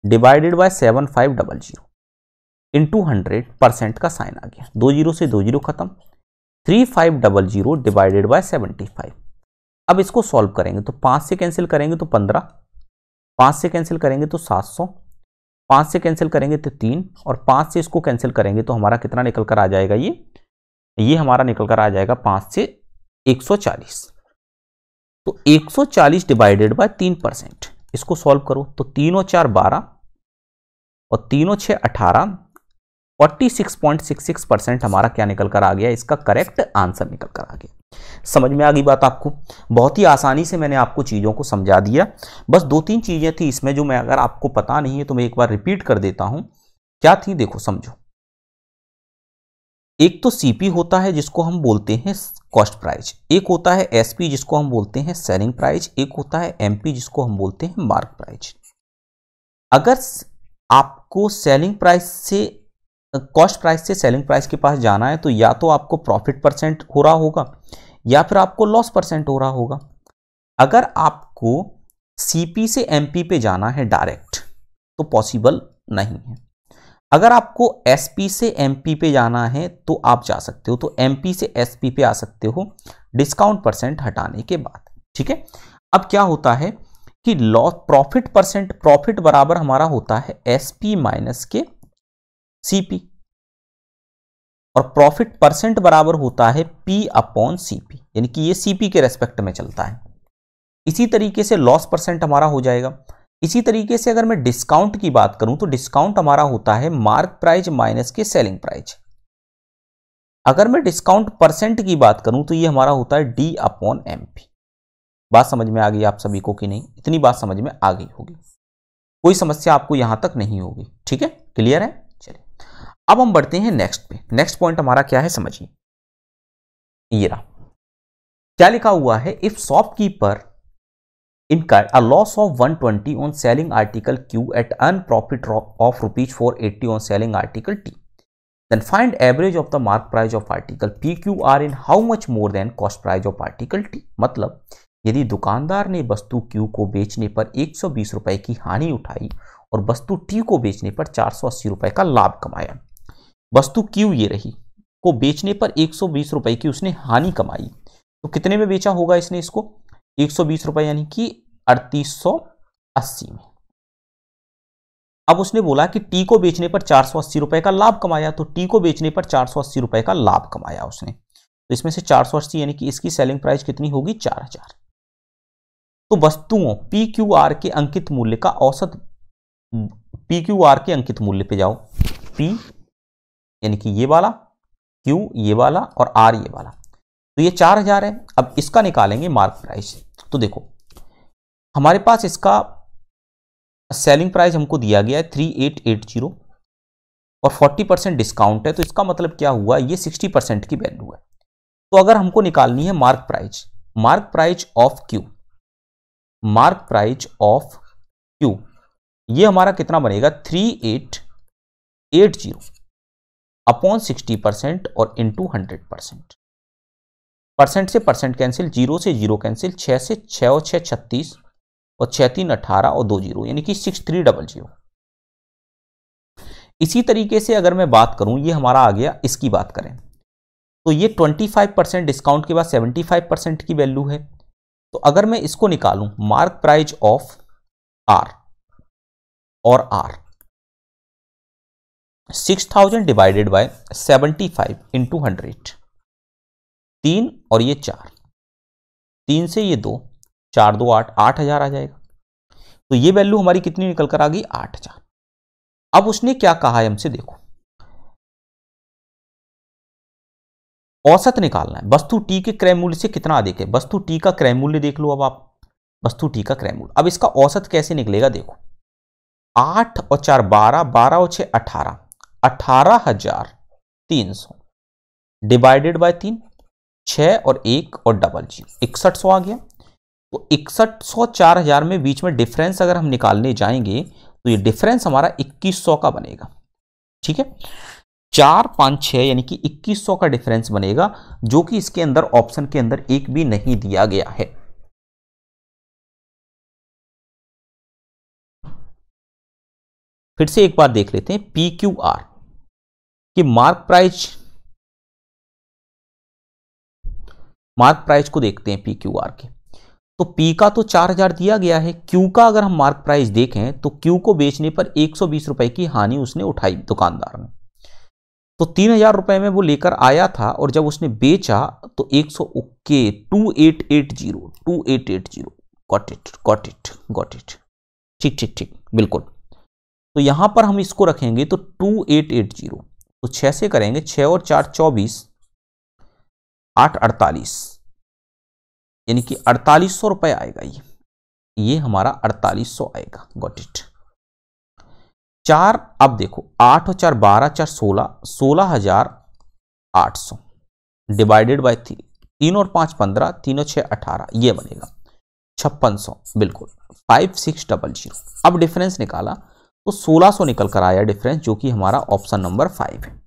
डिवाइडेड बाय 7500 इंटू 100% का साइन आ गया, 2 जीरो से 2 जीरो खत्म, 3500 डिवाइडेड बाय 75। अब इसको सॉल्व करेंगे तो 5 से कैंसिल करेंगे तो 15, 5 से कैंसिल करेंगे तो 700, 5 से कैंसिल करेंगे तो 3 और 5 से इसको कैंसिल करेंगे तो हमारा कितना निकल कर आ जाएगा, ये हमारा निकल कर आ जाएगा 5 से 140। तो 140 डिवाइडेड बाय 3%, इसको सॉल्व करो तो 3 और 4 12 और 3 और 6 18, 46.66% हमारा क्या निकल कर आ गया, इसका करेक्ट आंसर निकल कर आ गया। समझ में आ गई बात आपको? बहुत ही आसानी से मैंने आपको चीजों को समझा दिया। बस 2-3 चीजें थी इसमें जो मैं, अगर आपको पता नहीं है तो मैं एक बार रिपीट कर देता हूं। क्या थी, देखो समझो। एक तो सीपी होता है जिसको हम बोलते हैं कॉस्ट प्राइस, एक होता है एसपी जिसको हम बोलते हैं सेलिंग प्राइस, एक होता है एमपी जिसको हम बोलते हैं मार्क प्राइस। अगर आपको सेलिंग प्राइस से कॉस्ट प्राइस से सेलिंग प्राइस के पास जाना है तो या तो आपको प्रॉफिट परसेंट हो रहा होगा या फिर आपको लॉस परसेंट हो रहा होगा। अगर आपको सीपी से एमपी पे जाना है डायरेक्ट तो पॉसिबल नहीं है। अगर आपको एसपी से एमपी पे जाना है तो आप जा सकते हो, तो एमपी से एसपी पे आ सकते हो डिस्काउंट परसेंट हटाने के बाद। ठीक है, अब क्या होता है कि लॉस प्रॉफिट परसेंट, प्रॉफिट बराबर हमारा होता है एसपी माइनस के सीपी और प्रॉफिट परसेंट बराबर होता है पी अपॉन सीपी, यानी कि ये सीपी के रेस्पेक्ट में चलता है। इसी तरीके से लॉस परसेंट हमारा हो जाएगा। इसी तरीके से अगर मैं डिस्काउंट की बात करूं तो डिस्काउंट हमारा होता है मार्क प्राइस माइनस के सेलिंग प्राइस। अगर मैं डिस्काउंट परसेंट की बात करूं तो ये हमारा होता है डी अपॉन एमपी। बात समझ में आ गई आप सभी को कि नहीं? इतनी बात समझ में आ गई होगी, कोई समस्या आपको यहां तक नहीं होगी। ठीक है, क्लियर है? चलिए अब हम बढ़ते हैं नेक्स्ट पे। नेक्स्ट पॉइंट हमारा क्या है समझिए, ये रहा। क्या लिखा हुआ है, if shopkeeper incurred a loss of 120 on selling article Q at earned profit of rupees 480 on selling article T, then find average of the mark price of article PQR in how much more than cost price of article T। मतलब यदि दुकानदार ने वस्तु Q को बेचने पर 120 रुपए की हानि उठाई और वस्तु T को बेचने पर 480 रुपए का लाभ कमाया, वस्तु Q ये रही को बेचने पर 120 रुपए की उसने हानि कमाई, तो कितने में बेचा होगा इसने इसको? 120 रुपए यानी कि 3880 में। अब उसने बोला कि टी को बेचने पर 480 रुपए का लाभ कमाया, तो टी को बेचने पर 480 रुपए का लाभ कमाया उसने, तो इसमें से 480 यानी कि इसकी सेलिंग प्राइस कितनी होगी? 4000। तो वस्तुओं पी क्यू आर के अंकित मूल्य का औसत, पी क्यू आर के अंकित मूल्य पे जाओ, पी यानी कि ये वाला, क्यू ये वाला और आर ये वाला, तो ये 4000 है। अब इसका निकालेंगे मार्क प्राइस। तो देखो हमारे पास इसका सेलिंग प्राइस हमको दिया गया है 3880 और 40% डिस्काउंट है, तो इसका मतलब क्या हुआ, ये 60% की वैल्यू है। तो अगर हमको निकालनी है mark price, mark price of Q, mark price of Q ये हमारा कितना बनेगा? 3880 अपॉन 60% और इंटू 100%। परसेंट से परसेंट कैंसिल, 0 से 0 कैंसिल, 6 से 6 और 6 36 और 6 3 18 और 2 0 यानी कि 6300। इसी तरीके से अगर मैं बात करूं, ये हमारा आ गया, इसकी बात करें तो ये 25% डिस्काउंट के बाद 75% की वैल्यू है। तो अगर मैं इसको निकालूं मार्क प्राइस ऑफ आर और आर, 6000 डिवाइडेड बाय 75 इंटू 100, 3 और ये 4, 3 से ये 2 4 2 8, 8,000 आ जाएगा। तो ये वैल्यू हमारी कितनी निकल कर आ गई? 8,000। अब उसने क्या कहा है हमसे, देखो औसत निकालना है। वस्तु टी के क्रय मूल्य से कितना अधिक है? वस्तु टी का क्रय मूल्य देख लो। अब आप वस्तु टी का क्रय मूल्य, अब इसका औसत कैसे निकलेगा? देखो 8 और 4 12, 12 और 6 18, 18,300 डिवाइडेड बाय 3, 6 और 1 और डबल 0, 6100 आ गया। तो 6100 4000 में बीच में डिफरेंस अगर हम निकालने जाएंगे तो ये डिफरेंस हमारा 2100 का बनेगा। ठीक है, 4 5 6 यानी कि 2100 का डिफरेंस बनेगा, जो कि इसके अंदर ऑप्शन के अंदर एक भी नहीं दिया गया है। फिर से एक बार देख लेते हैं, पी क्यू आर कि मार्क प्राइस को देखते हैं पी क्यू आर के। तो P का तो 4000 दिया गया है, Q का अगर हम मार्क प्राइस देखें तो Q को बेचने पर 120 रुपए की हानि उसने उठाई दुकानदार ने। तो 3000 रुपए में वो लेकर आया था और जब उसने बेचा तो 2880 गॉट इट। ठीक ठीक ठीक, बिल्कुल। तो यहां पर हम इसको रखेंगे तो 2880, तो 6 से करेंगे, 6 और 4 24, 8 48, यानी कि 4800 रुपए आएगा। ये हमारा 4800 आएगा। Got it. 4, अब देखो 8 और 4 12, 4 16, 16,800 डिवाइडेड बाय 3, 3 और 5 15, 3 और 6 18, ये बनेगा 5600, बिल्कुल 5600। अब डिफरेंस निकाला तो 1600 निकल कर आया डिफरेंस, जो कि हमारा ऑप्शन नंबर 5 है।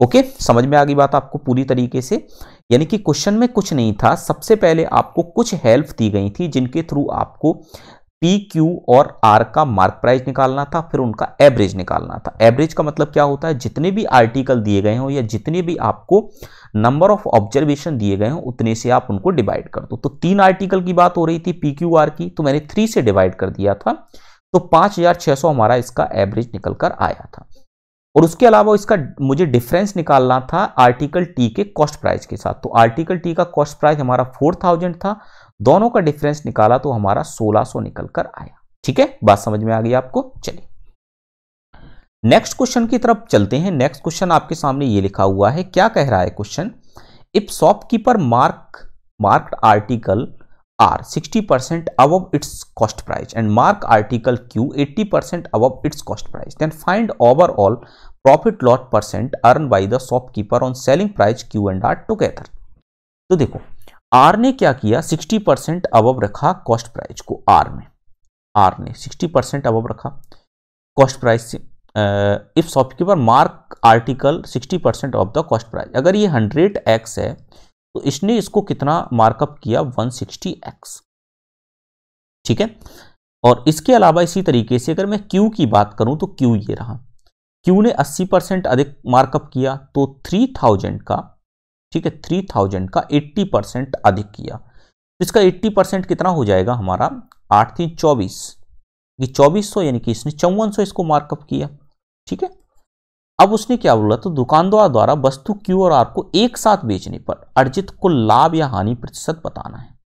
ओके, समझ में आ गई बात आपको पूरी तरीके से? यानी कि क्वेश्चन में कुछ नहीं था, सबसे पहले आपको कुछ हेल्प दी गई थी जिनके थ्रू आपको पी क्यू और आर का मार्क प्राइस निकालना था, फिर उनका एवरेज निकालना था। एवरेज का मतलब क्या होता है? जितने भी आर्टिकल दिए गए हों या जितने भी आपको नंबर ऑफ ऑब्जर्वेशन दिए गए हों उतने से आप उनको डिवाइड कर दो। तो 3 आर्टिकल की बात हो रही थी पी क्यू आर की, तो मैंने 3 से डिवाइड कर दिया था, तो 5600 हमारा इसका एवरेज निकल कर आया था। और उसके अलावा इसका मुझे डिफरेंस निकालना था आर्टिकल टी के कॉस्ट प्राइस के साथ। तो आर्टिकल टी का कॉस्ट प्राइस हमारा 4000 था, दोनों का डिफरेंस निकाला तो हमारा 1600 निकल कर आया। ठीक है, बात समझ में आ गई आपको? चलिए नेक्स्ट क्वेश्चन की तरफ चलते हैं। नेक्स्ट क्वेश्चन आपके सामने ये लिखा हुआ है, क्या कह रहा है question? If shopkeeper marked article R 60% above its cost price and mark article Q 80% above its cost price, then find overall profit loss percent earned by the shopkeeper on selling price Q and R together। तो देखो R ने क्या किया, 60% above रखा cost price को। R ने 60% above रखा cost price से। If shopkeeper mark article 60% of the cost price, अगर ये 100x है तो इसने इसको कितना मार्कअप किया? 160x। ठीक है, और इसके अलावा इसी तरीके से अगर मैं Q की बात करूं तो Q ये रहा, Q ने 80% अधिक मार्कअप किया तो 3000 का, ठीक है 3000 का 80% अधिक किया, इसका 80% कितना हो जाएगा हमारा? 8 3 24, ये 2400, यानी कि इसने 5400 इसको मार्कअप किया। ठीक है, अब उसने क्या बोला? तो दुकानदार द्वारा वस्तु Q और R को एक साथ बेचने पर अर्जित कुल लाभ या हानि प्रतिशत बताना है।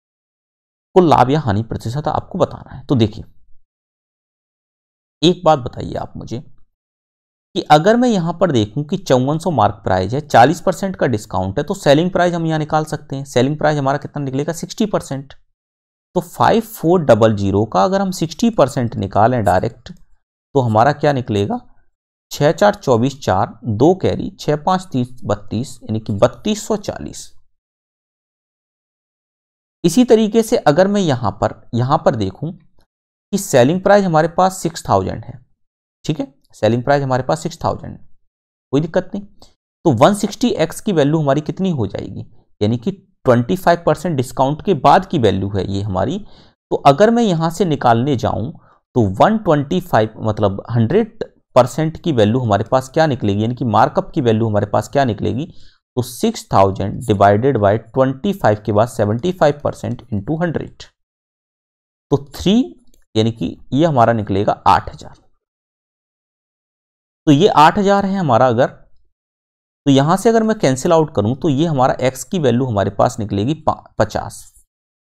कुल लाभ या हानि प्रतिशत आपको बताना है। तो देखिए एक बात बताइए आप मुझे कि अगर मैं यहां पर देखूं कि 5400 मार्क प्राइस है, 40% का डिस्काउंट है, तो सेलिंग प्राइस हम यहां निकाल सकते हैं। सेलिंग प्राइस हमारा कितना निकलेगा? 60%। तो 5400 का अगर हम 60% निकालें डायरेक्ट तो हमारा क्या निकलेगा? 6 4 24 4, 2 कैरी, 6 5 30 32, यानी कि 3240। इसी तरीके से अगर मैं यहां पर देखूं कि सेलिंग प्राइस हमारे पास 6000 है, ठीक है सेलिंग प्राइस हमारे पास 6000 है, कोई दिक्कत नहीं। तो 160x की वैल्यू हमारी कितनी हो जाएगी? यानी कि 25% डिस्काउंट के बाद की वैल्यू है ये हमारी। तो अगर मैं यहां से निकालने जाऊं तो 125 मतलब 100% की वैल्यू हमारे पास क्या निकलेगी? यानी कि मार्कअप की वैल्यू हमारे पास क्या निकलेगी? तो 6000 डिवाइडेड बाय 25 के बाद 75% इंटू 100, तो 3, यानी कि ये हमारा निकलेगा 8000। तो ये 8000 है हमारा। अगर तो यहां से अगर मैं कैंसिल आउट करूं तो ये हमारा x की वैल्यू हमारे पास निकलेगी 50।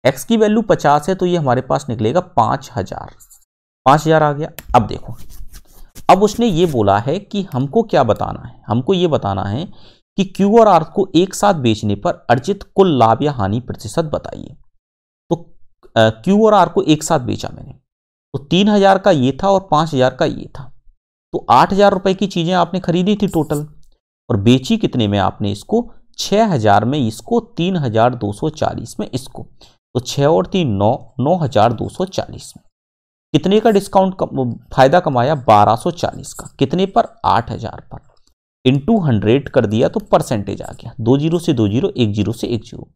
x की वैल्यू 50 है तो ये हमारे पास निकलेगा 5000। 5000 आ गया। अब देखो, अब उसने ये बोला है कि हमको क्या बताना है, हमको ये बताना है कि Q और R को एक साथ बेचने पर अर्जित कुल लाभ या हानि प्रतिशत बताइए। तो Q और R को एक साथ बेचा मैंने, तो 3000 का ये था और 5000 का ये था, तो 8000 रुपए की चीजें आपने खरीदी थी टोटल, और बेची कितने में आपने इसको, 6000 में इसको, 3240 में इसको, तो 6 और 3 9, 9240 में। कितने का डिस्काउंट फायदा कमाया, 1240 का। कितने पर, 8000 पर। इंटू 100 कर दिया तो परसेंटेज आ गया, 2 जीरो से 2 जीरो, 1 जीरो से 1 जीरो।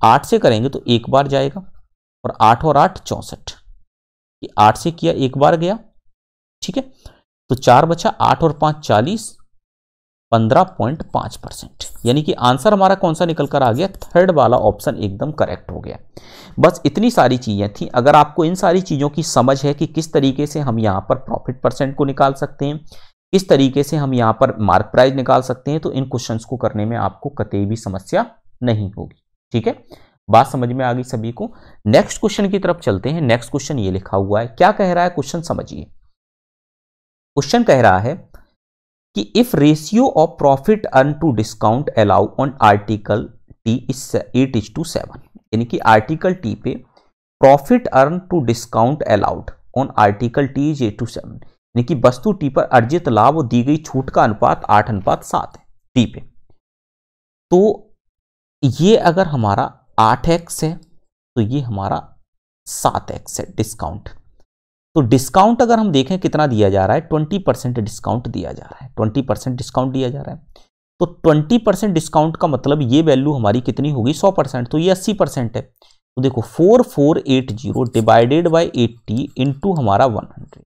8 से करेंगे तो एक बार जाएगा, और 8 और 8 64, 8 से किया एक बार गया, ठीक है। तो 4 बचा, 8 और 5 40, 15.5%। यानी कि आंसर हमारा कौन सा निकल कर आ गया, थर्ड वाला ऑप्शन एकदम करेक्ट हो गया। बस इतनी सारी चीजें थी। अगर आपको इन सारी चीजों की समझ है कि किस तरीके से हम यहां पर प्रॉफिट परसेंट को निकाल सकते हैं, किस तरीके से हम यहां पर मार्क प्राइस निकाल सकते हैं, तो इन क्वेश्चंस को करने में आपको कतई भी समस्या नहीं होगी। ठीक है, बात समझ में आ गई सभी को। नेक्स्ट क्वेश्चन की तरफ चलते हैं। नेक्स्ट क्वेश्चन ये लिखा हुआ है, क्या कह रहा है क्वेश्चन समझिए। क्वेश्चन कह रहा है कि if ratio of profit earn to discount allow on article T is 8:7, यानी कि आर्टिकल टी पे profit earn to discount allowed on article T is 8:7, यानी कि वस्तु टी पर अर्जित लाभ और दी गई छूट का अनुपात 8:7 है टी पे। तो ये अगर हमारा 8x है तो ये हमारा 7x है डिस्काउंट। तो डिस्काउंट अगर हम देखें कितना दिया जा रहा है, 20% डिस्काउंट दिया जा रहा है, 20% डिस्काउंट दिया जा रहा है। तो 20% डिस्काउंट का मतलब ये वैल्यू हमारी कितनी होगी, 100%, तो ये 80% है। तो देखो 4480 डिवाइडेड बाई 80 इंटू हमारा 100,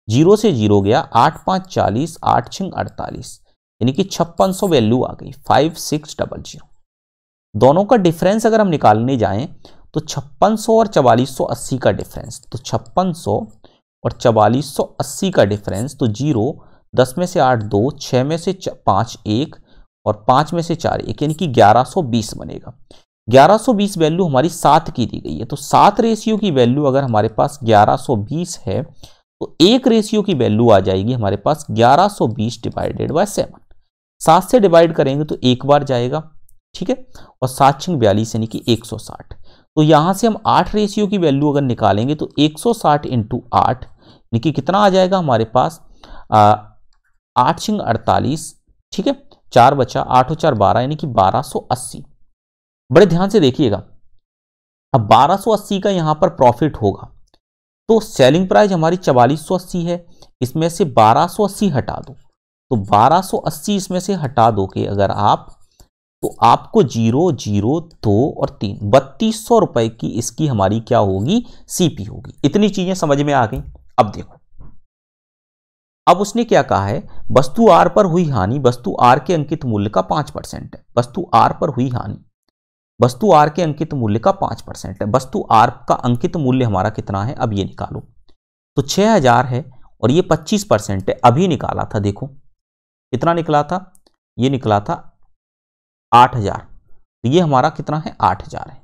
0 से 0 गया, 8 5 40, 8 6 48, यानी कि 5600 वैल्यू आ गई, 5600। दोनों का डिफरेंस अगर हम निकालने जाएं तो 5600 और 4480 का डिफरेंस, तो 5600 और 4480 का डिफरेंस, तो 0, 10 में से 8 2, 6 में से 5 1, और 5 में से 4 1, यानी कि 1120 बनेगा। 1120 वैल्यू हमारी 7 की दी गई है, तो 7 रेशियो की वैल्यू अगर हमारे पास 1120 है तो 1 रेशियो की वैल्यू आ जाएगी हमारे पास 1120 डिवाइडेड बाय 7। 7 से डिवाइड करेंगे तो एक बार जाएगा, ठीक है, और 7 6 42, यानी कि 160। तो यहां से हम 8 रेशियो की वैल्यू अगर निकालेंगे तो 160 इंटू 8, यानी कि कितना आ जाएगा हमारे पास, 8 6 48, ठीक है, 4 बचा, 8 और 4 12, यानी कि 1280। बड़े ध्यान से देखिएगा, अब 1280 का यहां पर प्रॉफिट होगा, तो सेलिंग प्राइस हमारी 4480 है, इसमें से 1280 हटा दो, तो 1280 इसमें से हटा दो के अगर आप, तो आपको 0 0 2 और 3, 3200 रुपए की इसकी हमारी क्या होगी, सीपी होगी। इतनी चीजें समझ में आ गई। अब देखो, अब उसने क्या कहा है, वस्तु आर पर हुई हानि वस्तु आर के अंकित मूल्य का 5% है। वस्तु आर पर हुई हानि वस्तु आर के अंकित मूल्य का 5% है। वस्तु आर का अंकित मूल्य हमारा कितना है, अब ये निकालो। तो 6000 है और ये 25% है, अभी निकाला था, देखो कितना निकला था, ये निकला था 8000, तो ये हमारा कितना है, 8000 है।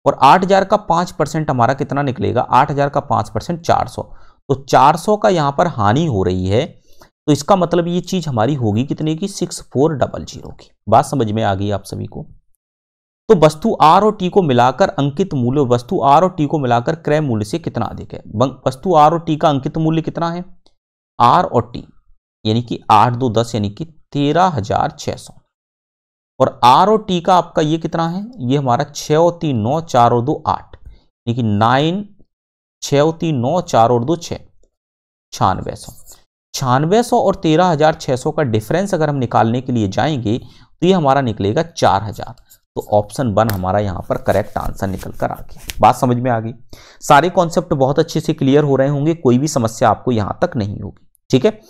और 8000 का 5% हमारा कितना निकलेगा, 8000 का 5% 400, तो 400 का यहां पर हानि हो रही है, तो इसका मतलब ये चीज हमारी होगी कितने की, 6400 की। बात समझ में आ गई आप सभी को। तो वस्तु आर और टी को मिलाकर अंकित मूल्य, वस्तु आर और टी को मिलाकर क्रय मूल्य से कितना अधिक है। वस्तु आर और टी का अंकित मूल्य कितना है, आर और टी, यानी कि 8 2 10, यानी कि 13600, और आर और टी का आपका ये कितना है, ये हमारा 6 और 3 9, 4 और 2 8, यानी कि 9 6 और 3 9, 4 और 2 6, 9600। 9600 और 13600 का डिफरेंस अगर हम निकालने के लिए जाएंगे तो ये हमारा निकलेगा 4000। तो ऑप्शन 1 हमारा यहां पर करेक्ट आंसर निकल कर आ गया। बात समझ में आ गई। सारे कॉन्सेप्ट बहुत अच्छे से क्लियर हो रहे होंगे, कोई भी समस्या आपको यहां तक नहीं होगी। ठीक है,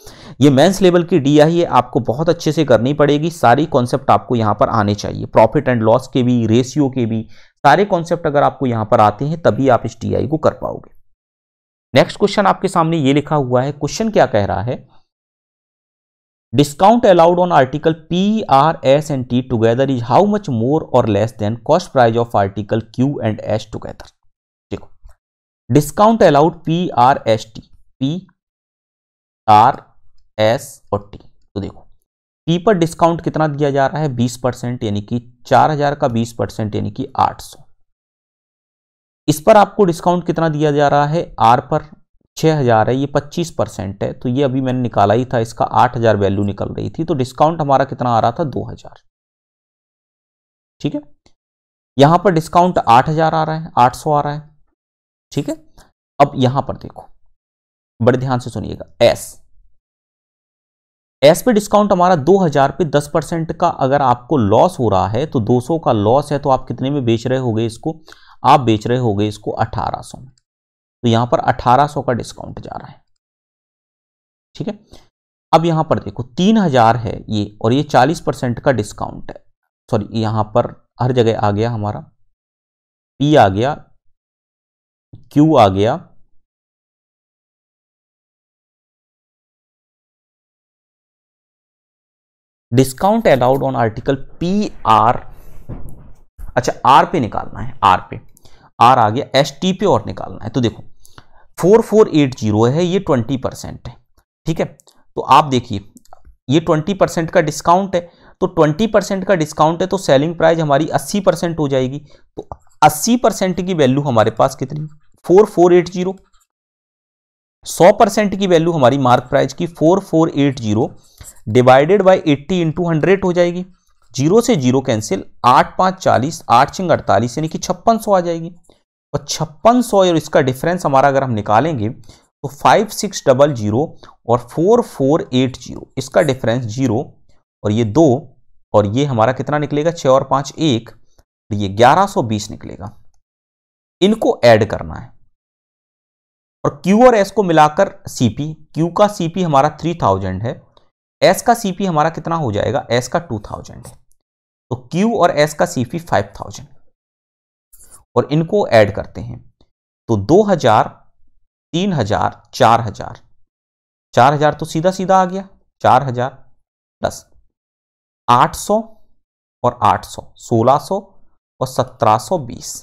ये मेंस लेवल की डीआई है, आपको बहुत अच्छे से करनी पड़ेगी। सारी कॉन्सेप्ट आपको यहां पर आने चाहिए, प्रॉफिट एंड लॉस के भी, रेशियो के भी, सारे कॉन्सेप्ट अगर आपको यहां पर आते हैं तभी आप इस डीआई को कर पाओगे। नेक्स्ट क्वेश्चन आपके सामने ये लिखा हुआ है। क्वेश्चन क्या कह रहा है discount allowed on article P, R, S and T together is how much more और less than cost price of article Q and S together. देखो, discount allowed P, R, S, T, P, R, S और T। तो देखो, P पर discount कितना दिया जा रहा है? 20%, यानी कि 4000 का 20% यानी कि 800। इस पर आपको डिस्काउंट कितना दिया जा रहा है? R पर 6000 है, ये 25% है, तो ये अभी मैंने निकाला ही था, इसका 8000 वैल्यू निकल रही थी, तो डिस्काउंट हमारा कितना आ रहा था? 2000। ठीक है, यहां पर डिस्काउंट 8000 आ रहा है, 800 आ रहा है। ठीक है, अब यहां पर देखो, बड़े ध्यान से सुनिएगा, एस पे डिस्काउंट हमारा 2000 पे 10% का अगर आपको लॉस हो रहा है, तो 200 का लॉस है, तो आप कितने में बेच रहे होगे इसको? आप बेच रहे होगे इसको 1800 में, तो यहां पर 1800 का डिस्काउंट जा रहा है। ठीक है, अब यहां पर देखो 3000 है ये, और ये 40% का डिस्काउंट है। सॉरी, यहां पर हर जगह आ गया हमारा, P आ गया, Q आ गया, discount allowed on article P, R, अच्छा R पे निकालना है, R पे, R आ गया, S, T पे और निकालना है। तो देखो 4480 है, ये 20% है। ठीक है, तो आप देखिए ये 20% का डिस्काउंट है, तो 20% का डिस्काउंट है, तो सेलिंग प्राइस हमारी 80% हो जाएगी। तो 80% की वैल्यू हमारे पास कितनी? 4480। 100% की वैल्यू हमारी मार्क प्राइस की 4480 डिवाइडेड बाय 80 इंटू 100 हो जाएगी। 0 से 0 कैंसिल, 8 5 40, 8 6 48, यानी कि 5600 आ जाएगी। और 5600 और इसका डिफरेंस हमारा अगर हम निकालेंगे तो 5600 और 4480, इसका डिफरेंस 0 और ये 2, और ये हमारा कितना निकलेगा? 6 और 5 1, ये 1120 निकलेगा। इनको ऐड करना है, और Q और S को मिलाकर CP, Q का CP हमारा 3000 है, S का CP हमारा कितना हो जाएगा? S का 2000 है, तो Q और S का CP 5000, और इनको ऐड करते हैं तो 2000, 3000, 4000, 4000 तो सीधा सीधा आ गया, 4000 प्लस 800 और 800, 1600 और 1720,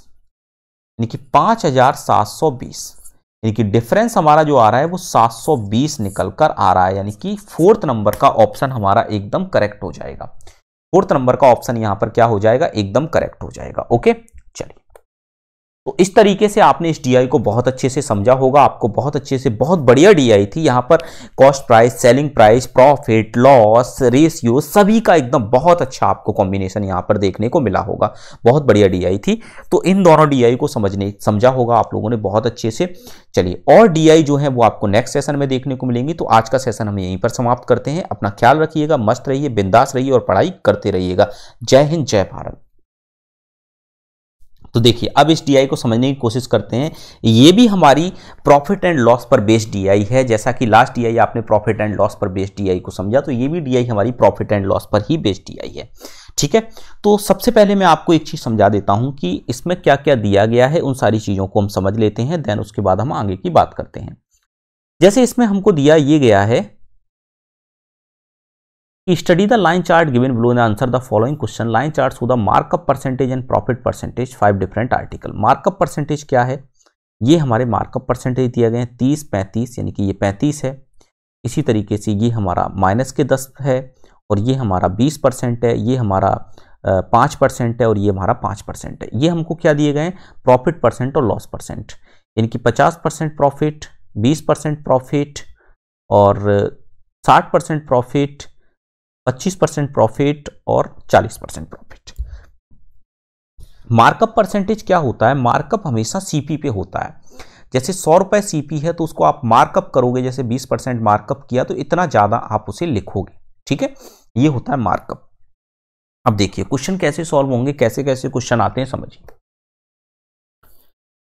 यानी कि 5720, यानी कि डिफरेंस हमारा जो आ रहा है वो 720 निकलकर आ रहा है, यानी कि 4th नंबर का ऑप्शन हमारा एकदम करेक्ट हो जाएगा। 4th नंबर का ऑप्शन यहां पर क्या हो जाएगा? एकदम करेक्ट हो जाएगा। ओके, चलिए, तो इस तरीके से आपने इस डीआई को बहुत अच्छे से समझा होगा, आपको बहुत अच्छे से, बहुत बढ़िया डीआई थी। यहाँ पर cost price, selling price, profit, loss ratio, सभी का एकदम बहुत अच्छा आपको कॉम्बिनेशन यहाँ पर देखने को मिला होगा। बहुत बढ़िया डीआई थी। तो इन दोनों डीआई को समझा होगा आप लोगों ने बहुत अच्छे से। चलिए, और डीआई जो है वो आपको नेक्स्ट सेशन में देखने को मिलेंगी। तो आज का सेशन हम यहीं पर समाप्त करते हैं। अपना ख्याल रखिएगा, मस्त रहिए, बिंदास रहिए और पढ़ाई करते रहिएगा। जय हिंद, जय भारत। तो देखिए, अब इस डीआई को समझने की कोशिश करते हैं। ये भी हमारी प्रॉफिट एंड लॉस पर बेस्ड डीआई है। जैसा कि लास्ट डीआई आपने प्रॉफिट एंड लॉस पर बेस्ड डीआई को समझा, तो ये भी डीआई हमारी प्रॉफिट एंड लॉस पर ही बेस्ड डीआई है। ठीक है, तो सबसे पहले मैं आपको एक चीज समझा देता हूं कि इसमें क्या क्या दिया गया है। उन सारी चीजों को हम समझ लेते हैं, देन उसके बाद हम आगे की बात करते हैं। जैसे इसमें हमको दिया ये गया है, study the line chart given below and answer the following question. Line chart show the markup percentage and profit percentage 5 different article. Markup percentage क्या है? ये हमारे मार्कअप परसेंटेज दिया गए हैं 30, 35, यानी कि ये 35 है। इसी तरीके से ये हमारा माइनस के 10 है, और ये हमारा 20% है, ये हमारा 5% है, और ये हमारा 5% है। ये हमको क्या दिए गए हैं? प्रॉफिट परसेंट और लॉस परसेंट, यानी कि 50% प्रॉफिट, 20% प्रॉफिट, और 60% प्रॉफिट, 25% प्रॉफिट और 40% प्रॉफिट। मार्कअप परसेंटेज क्या होता है? मार्कअप हमेशा सीपी पे होता है। जैसे 100 रुपए सीपी है, तो उसको आप मार्कअप करोगे, जैसे 20% मार्कअप किया, तो इतना ज्यादा आप उसे लिखोगे। ठीक है, ये होता है मार्कअप। अब देखिए क्वेश्चन कैसे सॉल्व होंगे, कैसे कैसे क्वेश्चन आते हैं, समझिए।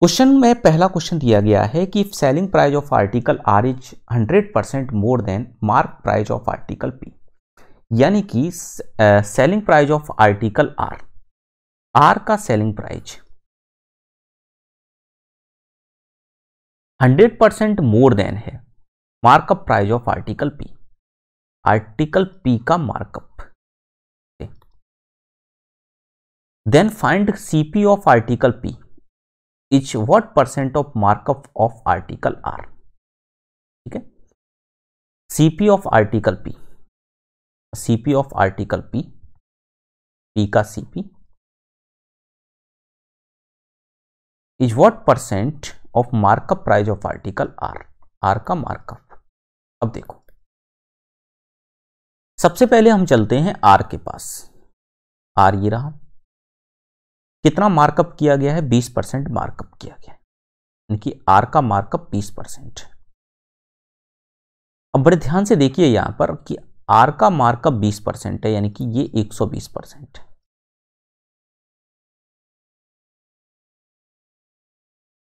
क्वेश्चन में पहला क्वेश्चन दिया गया है कि if selling price of article R is 100% more than mark price of article P, यानी कि selling price of article R, R का सेलिंग प्राइस 100% मोर देन है markup price of article P. Article P का markup. Then find CP of article P is what percent of markup of article R. ठीक है, CP of article P, CP of article P, P का CP is what percent of markup price of article R, R का markup. अब देखो, सबसे पहले हम चलते हैं आर के पास। आर ये रहा, कितना मार्कअप किया गया है, 20% मार्कअप किया गया है, यानी कि आर का मार्कअप 20%। अब बड़े ध्यान से देखिए यहां पर कि आर का मार्कअप 20% है, यानी कि ये 120% है।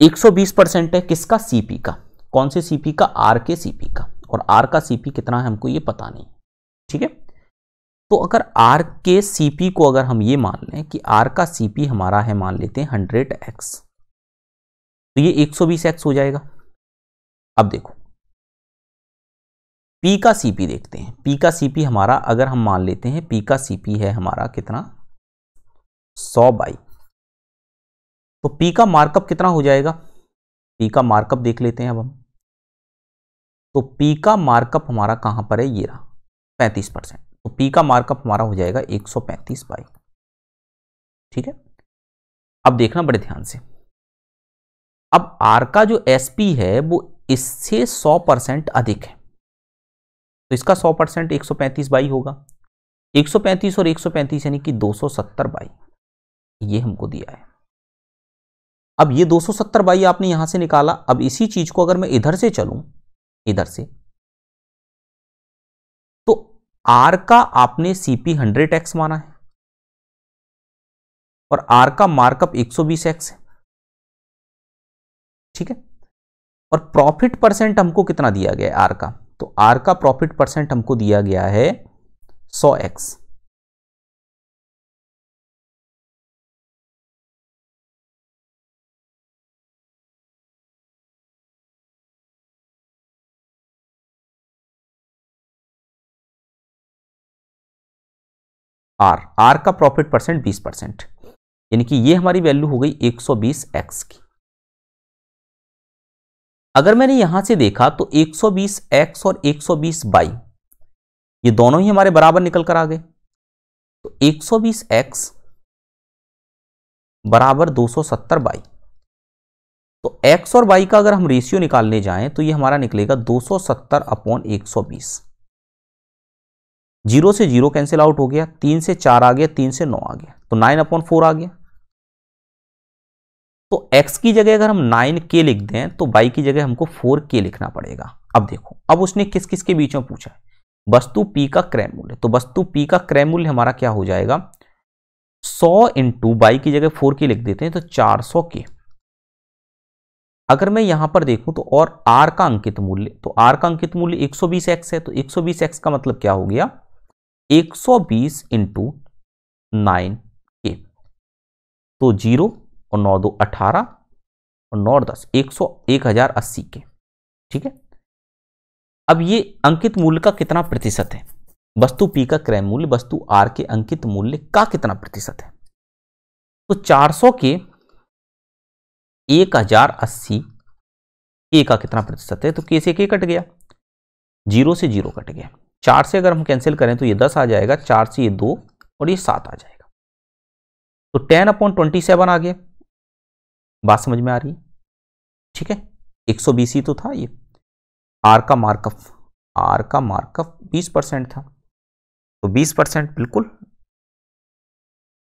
एक 120% है किसका, सीपी का। कौन से सीपी का, आर के सीपी का। और आर का सीपी कितना है हमको ये पता नहीं। ठीक है, तो अगर आर के सीपी को अगर हम ये मान लें कि आर का सीपी हमारा है, मान लेते हैं 100x, तो ये 120x हो जाएगा। अब देखो पी का सीपी देखते हैं। पी का सीपी हमारा अगर हम मान लेते हैं, पी का सीपी है हमारा कितना, 100/, तो पी का मार्कअप कितना हो जाएगा। पी का मार्कअप देख लेते हैं अब हम। तो पी का मार्कअप हमारा कहां पर है, ये रहा 35%। तो पी का मार्कअप हमारा हो जाएगा 135/। ठीक है, अब देखना बड़े ध्यान से। अब आर का जो एसपी है वो इससे 100% अधिक है, तो इसका 100% 135/, होगा। 135 और 135 यानी कि 270/, ये हमको दिया है। अब ये 270/, आपने यहां से निकाला। अब इसी चीज को अगर मैं इधर से चलूं, इधर से, तो आर का आपने सीपी 100x माना है और आर का मार्कअप 120x है। ठीक है, और प्रॉफिट परसेंट हमको कितना दिया गया है आर का, तो आर का प्रॉफिट परसेंट हमको दिया गया है 100x। आर का प्रॉफिट परसेंट 20%, यानी कि ये हमारी वैल्यू हो गई 120x की। अगर मैंने यहां से देखा तो 120x और 120/, ये दोनों ही हमारे बराबर निकल कर आ गए। तो 120x बराबर 270/, तो x और y का अगर हम रेशियो निकालने जाएं तो ये हमारा निकलेगा 270/120। 0 से 0 कैंसिल आउट हो गया, 3 से 4 आ गया, 3 से 9 आ गया, तो 9/4 आ गया। तो x की जगह अगर हम 9k लिख दें तो y की जगह हमको 4k लिखना पड़ेगा। अब देखो, अब उसने किस किस के बीच में पूछा है, वस्तु P का क्रय मूल्य। तो वस्तु P का क्रय मूल्य हमारा क्या हो जाएगा, 100 इंटू y की जगह 4k लिख देते हैं तो 400k। अगर मैं यहां पर देखूं तो और r का अंकित मूल्य, तो r का अंकित मूल्य 120x है, तो 120x का मतलब क्या हो गया, 120 इंटू 9k, तो 0 और 9 2 18 और 9 और 10 1080 के। ठीक है, अब ये अंकित मूल्य का कितना प्रतिशत है, वस्तु P का क्रय मूल्य वस्तु R के अंकित मूल्य का कितना प्रतिशत है। तो 400 के 1080 k का कितना प्रतिशत है, तो k से k कट गया, 0 से 0 कट गया, 4 से अगर हम कैंसिल करें तो ये 10 आ जाएगा, 4 से ये 2 और ये 7 आ जाएगा, तो 10/27 आ गया। बात समझ में आ रही है। ठीक है, 120 ही तो था ये। आर का मार्कअप 20% था, तो 20% बिल्कुल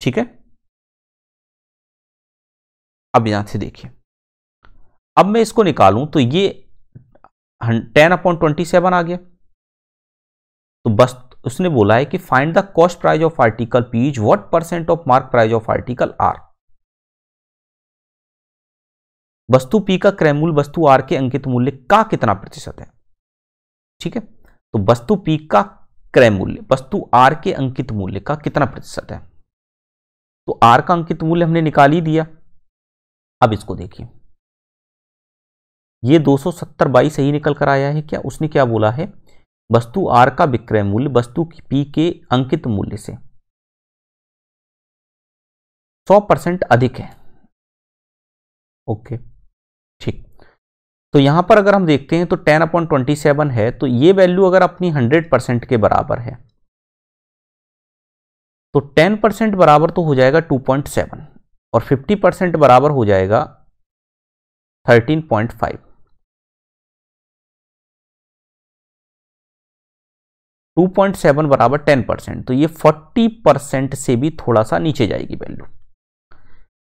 ठीक है। अब यहां से देखिए, अब मैं इसको निकालूं तो ये 10/27 आ गया। तो बस उसने बोला है कि find the cost price of article P is what percent of mark price of article R. वस्तु P का क्रय मूल्य वस्तु R के अंकित मूल्य का कितना प्रतिशत है। ठीक है, तो वस्तु P का क्रय मूल्य वस्तु R के अंकित मूल्य का कितना प्रतिशत है, तो R का अंकित मूल्य हमने निकाल ही दिया। अब इसको देखिए, ये 270/22 सही निकल कर आया है क्या, उसने क्या बोला है वस्तु आर का विक्रय मूल्य वस्तु की पी के अंकित मूल्य से 100% अधिक है। ओके, ठीक। तो यहां पर अगर हम देखते हैं तो 10/27 है, तो ये वैल्यू अगर अपनी 100% के बराबर है तो 10% बराबर तो हो जाएगा 2.7 और 50% बराबर हो जाएगा 13.5। 2.7 बराबर 10%, तो ये 40% से भी थोड़ा सा नीचे जाएगी वैल्यू।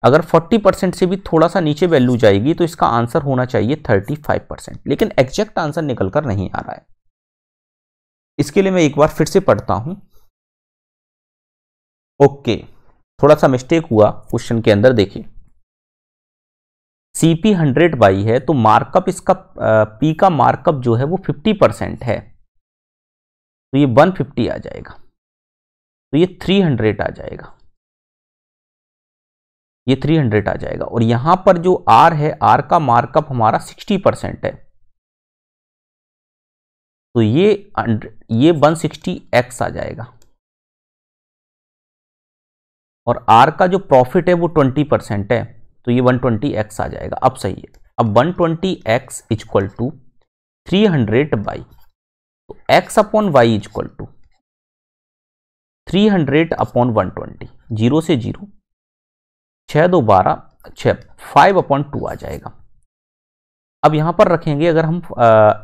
अगर 40% से भी थोड़ा सा नीचे वैल्यू जाएगी तो इसका आंसर होना चाहिए 35%, लेकिन एग्जैक्ट आंसर निकल कर नहीं आ रहा है। इसके लिए मैं एक बार फिर से पढ़ता हूं। ओके, थोड़ा सा मिस्टेक हुआ क्वेश्चन के अंदर। देखिए, सीपी 100 बाई है तो मार्कअप इसका पी का मार्कअप जो है वो 50% है, तो ये 150 आ जाएगा, तो ये 300 आ जाएगा, ये 300 आ जाएगा। और यहां पर जो आर है, आर का मार्कअप हमारा 60% है, तो ये 160x आ जाएगा। और आर का जो प्रॉफिट है वो 20% है, तो ये 120x आ जाएगा। अब सही है। अब 120x इक्वल टू 300 बाई, तो x upon Y equal to 300 upon 120, 0 से 0, 6 2 12, 6, 5/2 आ जाएगा। अब यहां पर रखेंगे, अगर हम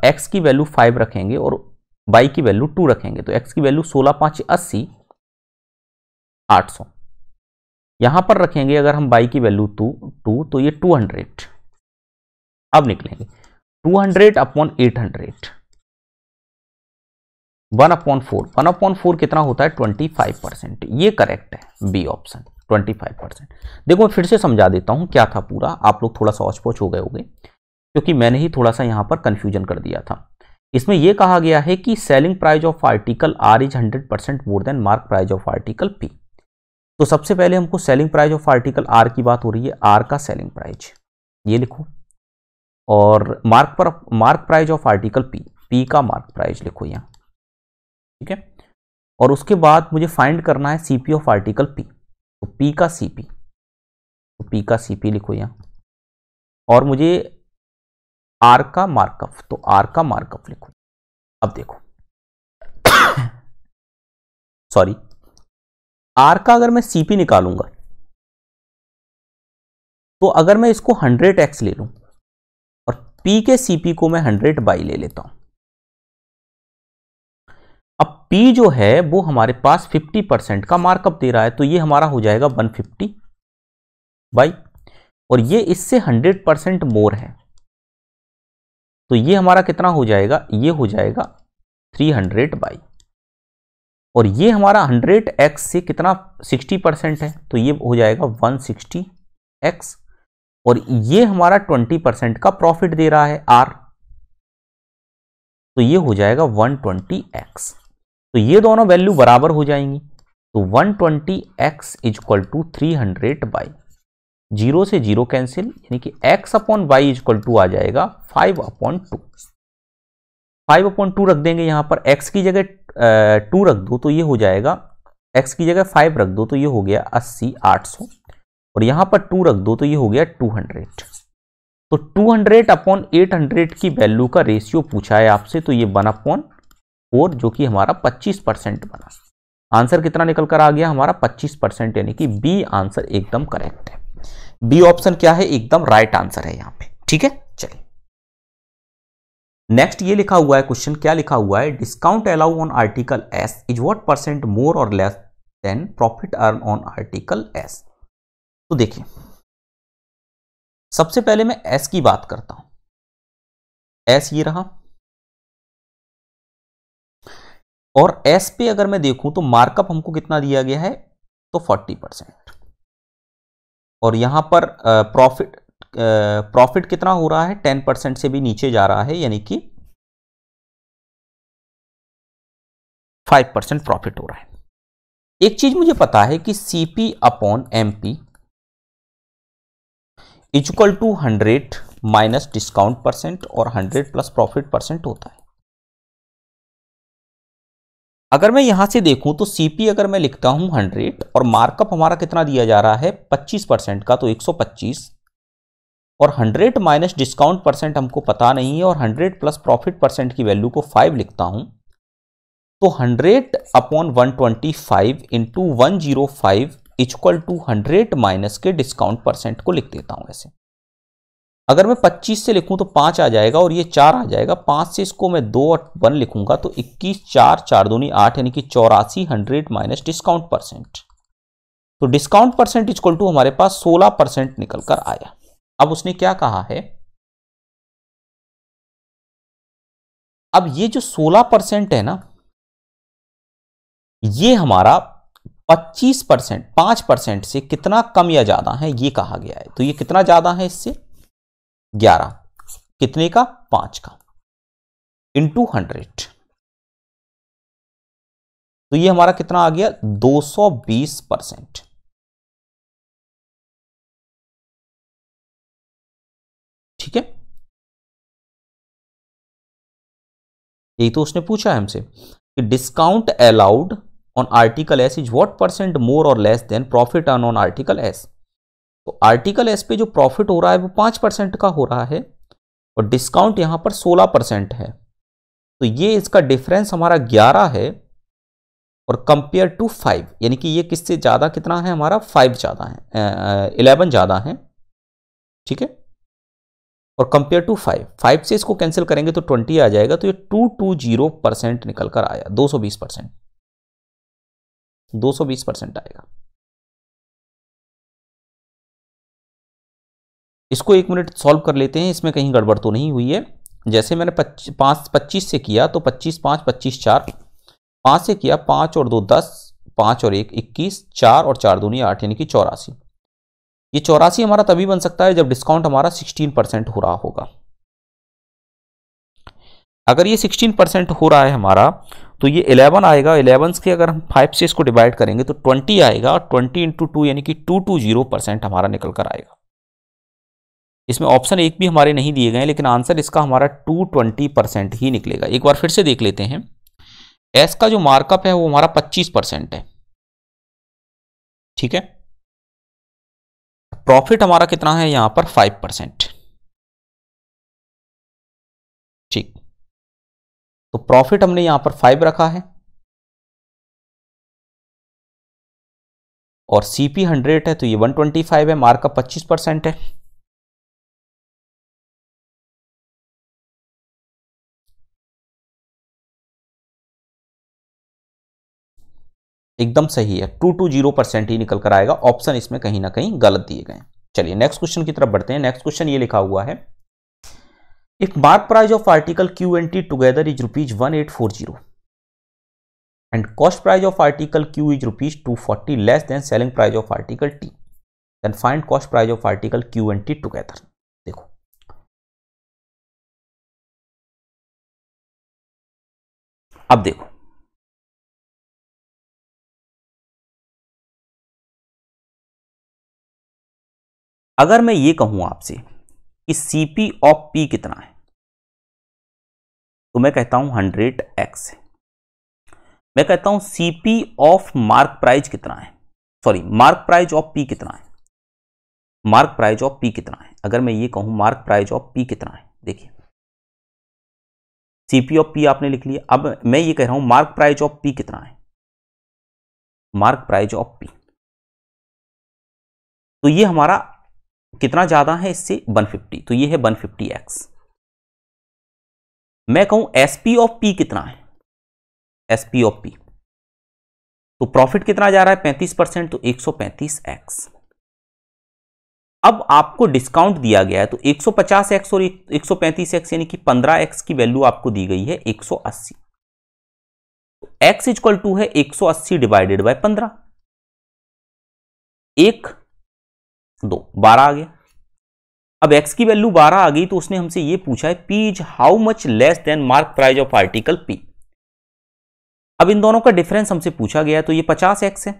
x की वैल्यू 5 रखेंगे और y की वैल्यू 2 रखेंगे तो x की वैल्यू 16 5 80, 800। यहां पर रखेंगे अगर हम y की वैल्यू 2 तो ये 200। अब निकलेंगे 200 अपॉन 800, 1/4, 1/4 कितना होता है 25%। ये करेक्ट है, बी ऑप्शन 25%। देखो मैं फिर से समझा देता हूं क्या था पूरा, आप लोग थोड़ा सा औच-पोच हो गए होंगे क्योंकि मैंने ही थोड़ा सा यहां पर कंफ्यूजन कर दिया था। इसमें यह कहा गया है कि selling price of article R is 100% more than mark price of article P. तो सबसे पहले हमको selling price of article R की बात हो रही है, आर का सेलिंग प्राइस ये लिखो, और mark price of article P, P का मार्क प्राइस लिखो यहां, ठीक है। और उसके बाद मुझे फाइंड करना है सीपी ऑफ आर्टिकल पी, तो पी का सीपी, तो पी का सीपी लिखो यहां। और मुझे आर का मार्कअप, तो आर का मार्कअप लिखो। अब देखो सॉरी, आर का अगर मैं सीपी निकालूंगा तो अगर मैं इसको 100x ले लूं और पी के सीपी को मैं 100 बाई ले लेता हूं, अब पी जो है वो हमारे पास 50% का मार्कअप दे रहा है, तो ये हमारा हो जाएगा 150 बाई, और ये इससे 100% मोर है, तो ये हमारा कितना हो जाएगा, ये हो जाएगा 300 बाई। और ये हमारा 100x से कितना 60% है, तो ये हो जाएगा 160x। और ये हमारा 20% का प्रॉफिट दे रहा है आर, तो ये हो जाएगा 120x। तो ये दोनों वैल्यू बराबर हो जाएंगी, तो 120x इक्वल टू 300 बाई, 0 से 0 कैंसिल, यानी कि x upon Y equal to आ जाएगा 5/2। 5/2 रख देंगे यहां पर, x की जगह 2 रख दो तो ये हो जाएगा, x की जगह 5 रख दो तो ये हो गया 80 800, और यहां पर 2 रख दो तो ये हो गया 200। तो 200 अपॉन 800 की वैल्यू का रेशियो पूछा है आपसे, तो ये 1/4 जो कि हमारा 25% बना। आंसर कितना निकल कर आ गया हमारा 25%, यानी कि बी आंसर एकदम करेक्ट है। बी ऑप्शन क्या है, एकदम राइट आंसर है यहां पे, ठीक है। चलिए नेक्स्ट ये लिखा हुआ है क्वेश्चन, क्या लिखा हुआ है, discount allow on article S is what percent more और less than profit earn on article S. तो देखिए सबसे पहले मैं एस की बात करता हूं, एस ये रहा, और एस पे अगर मैं देखूं तो मार्कअप हमको कितना दिया गया है, तो 40%। और यहां पर प्रॉफिट कितना हो रहा है, 10% से भी नीचे जा रहा है, यानी कि 5% प्रॉफिट हो रहा है। एक चीज मुझे पता है कि CP upon MP equal to 100 minus discount percent और 100 प्लस प्रॉफिट परसेंट होता है। अगर मैं यहां से देखूं तो सीपी अगर मैं लिखता हूं 100 और मार्कअप हमारा कितना दिया जा रहा है 25% का, तो 125, और 100 माइनस डिस्काउंट परसेंट हमको पता नहीं है, और 100 प्लस प्रॉफिट परसेंट की वैल्यू को 5 लिखता हूं, तो 100 upon 125 into 105 equal to 100 minus के डिस्काउंट परसेंट को लिख देता हूं ऐसे। अगर मैं 25 से लिखूं तो 5 आ जाएगा और ये 4 आ जाएगा, 5 से इसको मैं 2 और 1 लिखूंगा तो 21, 4, 4 दूनी 8, यानी कि 84, 100 माइनस डिस्काउंट परसेंट। तो डिस्काउंट परसेंट इक्वल टू हमारे पास 16% निकल कर आया। अब उसने क्या कहा है, अब ये जो 16% है ना, ये हमारा 25%, 5% से कितना कम या ज्यादा है ये कहा गया है। तो ये कितना ज्यादा है इससे, 11, कितने का, 5 का, इंटू 100, तो ये हमारा कितना आ गया, 220%। ठीक है, यही तो उसने पूछा है हमसे कि discount allowed on article S is what percent more और less than profit earn on article S. तो आर्टिकल एस पे जो प्रॉफिट हो रहा है वो 5% का हो रहा है और डिस्काउंट यहां पर 16% है, तो ये इसका डिफरेंस हमारा 11 है और कंपेयर टू 5, यानी कि ये किससे ज्यादा कितना है हमारा, 5 ज्यादा है, 11 ज्यादा है। ठीक है, और कंपेयर टू 5 से इसको कैंसिल करेंगे तो 20 आ जाएगा, तो ये 220% निकल कर आया, 220%, 220% आएगा। इसको 1 मिनट सॉल्व कर लेते हैं, इसमें कहीं गड़बड़ तो नहीं हुई है। जैसे मैंने 25 से किया तो 25, 5, 25, 4, 5 से किया, 5 और 2 10, 5 और 1 21, 4 और 4 दूनी 8, यानी कि 84। ये 84 हमारा तभी बन सकता है जब डिस्काउंट हमारा 16% हो रहा होगा। अगर ये 16% हो रहा है हमारा तो ये 11 आएगा, 11 के अगर हम 5 से इसको डिवाइड करेंगे तो 20 आएगा, और 20 इंटू 2 यानी कि 220% हमारा निकल कर आएगा। इसमें ऑप्शन एक भी हमारे नहीं दिए गए, लेकिन आंसर इसका हमारा 220% ही निकलेगा। एक बार फिर से देख लेते हैं, एस का जो मार्कअप है वो हमारा 25% है। ठीक है, प्रॉफिट हमारा कितना है यहां पर, 5%। ठीक, तो प्रॉफिट हमने यहां पर 5 रखा है और सीपी 100 है तो ये 125 है, मार्कअप 25% है। एकदम सही है, 220% ही निकल कर आएगा। ऑप्शन इसमें कहीं ना कहीं गलत दिए गए। चलिए नेक्स्ट क्वेश्चन की तरफ बढ़ते हैं। नेक्स्ट क्वेश्चन ये लिखा हुआ है, if mark price of article Q and T together is ₹1840 and cost price of article Q is ₹240 less than selling price of article T, then find cost price of article Q and T together। देखो, अब देखो, अगर मैं ये कहूं आपसे कि CP of P कितना है, तो मैं कहता हूं 100x है। मैं कहता हूं सीपी ऑफ मार्क प्राइस कितना है, sorry mark price of P कितना है, मार्क प्राइस ऑफ पी कितना है। अगर मैं ये कहूं मार्क प्राइस ऑफ पी कितना है, देखिए सीपी ऑफ पी आपने लिख लिया। अब मैं ये कह रहा हूं मार्क प्राइस ऑफ पी कितना है, मार्क प्राइस ऑफ पी, तो ये हमारा कितना ज्यादा है इससे, 150, तो ये है 150x। मैं कहूं एसपी ऑफ पी कितना है, एसपी ऑफ पी, तो प्रॉफिट कितना जा रहा है 35%, तो 135x। अब आपको डिस्काउंट दिया गया है तो 150x और 135x यानी कि 15x की वैल्यू आपको दी गई है 180। तो x इक्वल टू है 180 डिवाइडेड बाय 15, 1 2 12 आ गया। अब x की वैल्यू 12 आ गई तो उसने हमसे ये पूछा है p is how much less then mark price of article p। अब इन दोनों का डिफरेंस हमसे पूछा गया है तो ये 50x है,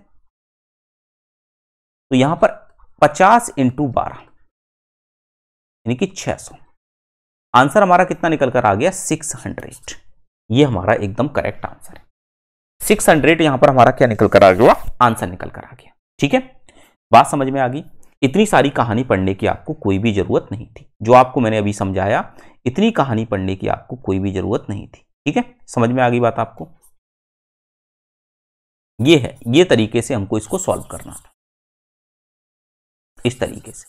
तो यहां पर 50 इंटू 12 यानी कि 600। आंसर हमारा कितना निकल कर आ गया, 600। ये हमारा एकदम करेक्ट आंसर है। 600 यहां पर हमारा क्या निकल कर आ गया, आंसर निकल कर आ गया। ठीक है, बात समझ में आ गई। इतनी सारी कहानी पढ़ने की आपको कोई भी जरूरत नहीं थी, जो आपको मैंने अभी समझाया इतनी कहानी पढ़ने की आपको कोई भी जरूरत नहीं थी। ठीक है, समझ में आ गई बात आपको। ये है, ये तरीके से हमको इसको सॉल्व करना था, इस तरीके से।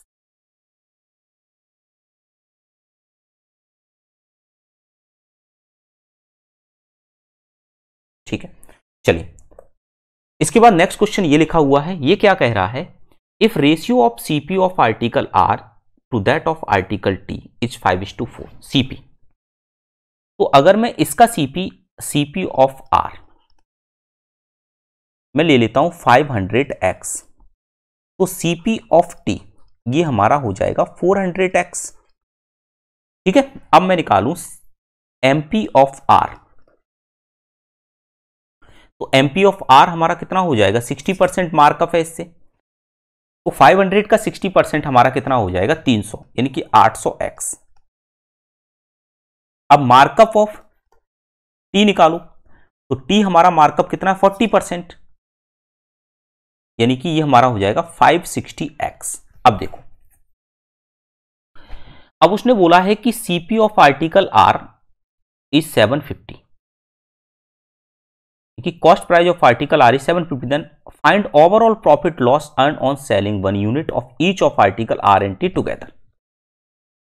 ठीक है, चलिए इसके बाद नेक्स्ट क्वेश्चन ये लिखा हुआ है, ये क्या कह रहा है, if ratio of CP of article R to that of article T is 5:4 CP. तो अगर मैं इसका सीपी ऑफ आर मैं ले लेता हूं 500x, तो सीपी ऑफ टी ये हमारा हो जाएगा 400x। ठीक है, अब मैं निकालूं एमपी ऑफ आर, तो एमपी ऑफ आर हमारा कितना हो जाएगा, 60% मार्कअप है इससे, तो 500 का 60% हमारा कितना हो जाएगा 300, यानी कि 800x। अब मार्कअप ऑफ टी निकालो, तो टी हमारा मार्कअप कितना है 40%, यानी कि ये हमारा हो जाएगा 560x। अब देखो, अब उसने बोला है कि CP of article R is 750, कि cost price of article R is 750, then find overall profit loss earn on selling 1 unit of each of article R and T together.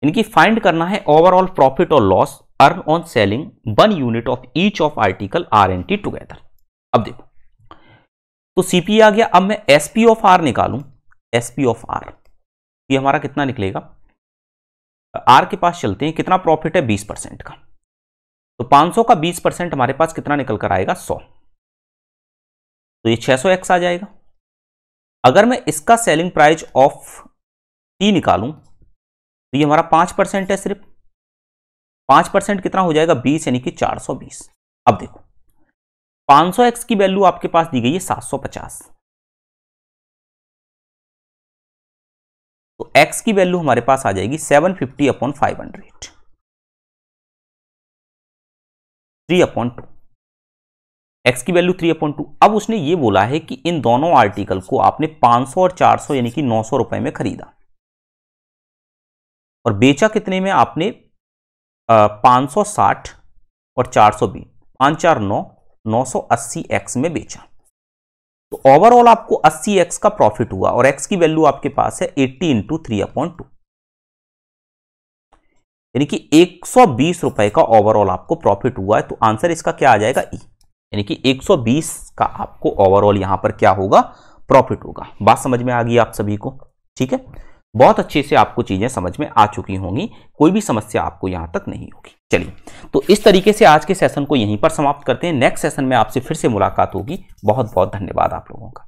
यानी कि फाइंड करना है ओवरऑल प्रॉफिट और loss earn on selling 1 unit of each of article R and T together. अब देखो, तो CP आ गया, अब मैं एसपी ऑफ आर निकालूं, एसपी ऑफ आर ये हमारा कितना निकलेगा, आर के पास चलते हैं, कितना प्रॉफिट है 20% का, तो 500 का 20% हमारे पास कितना निकल कर आएगा 100, तो ये 600x आ जाएगा। अगर मैं इसका सेलिंग प्राइस ऑफ टी निकालूं, तो ये हमारा 5% है, सिर्फ 5% कितना हो जाएगा 20, यानी कि 420। अब देखो 500x की वैल्यू आपके पास दी गई है 750, तो x की वैल्यू हमारे पास आ जाएगी 750/500, 3/2, x की वैल्यू 3/2। अब उसने ये बोला है कि इन दोनों आर्टिकल को आपने 500 और 400 यानी कि 900 रुपए में खरीदा और बेचा कितने में, आपने 560 और 420, 5 4 9, 980x में बेचा, तो ओवरऑल आपको 80x का प्रॉफिट हुआ और x की वैल्यू आपके पास है 80 × 3/2, यानी कि 120 रुपए का ओवरऑल आपको प्रॉफिट हुआ है। तो आंसर इसका क्या आ जाएगा ई, यानी कि 120 का आपको ओवरऑल यहां पर क्या होगा, प्रॉफिट होगा। बात समझ में आ गई आप सभी को। ठीक है, बहुत अच्छे से आपको चीजें समझ में आ चुकी होंगी, कोई भी समस्या आपको यहां तक नहीं होगी। चलिए, तो इस तरीके से आज के सेशन को यहीं पर समाप्त करते हैं। नेक्स्ट सेशन में आपसे फिर से मुलाकात होगी। बहुत बहुत धन्यवाद आप लोगों का।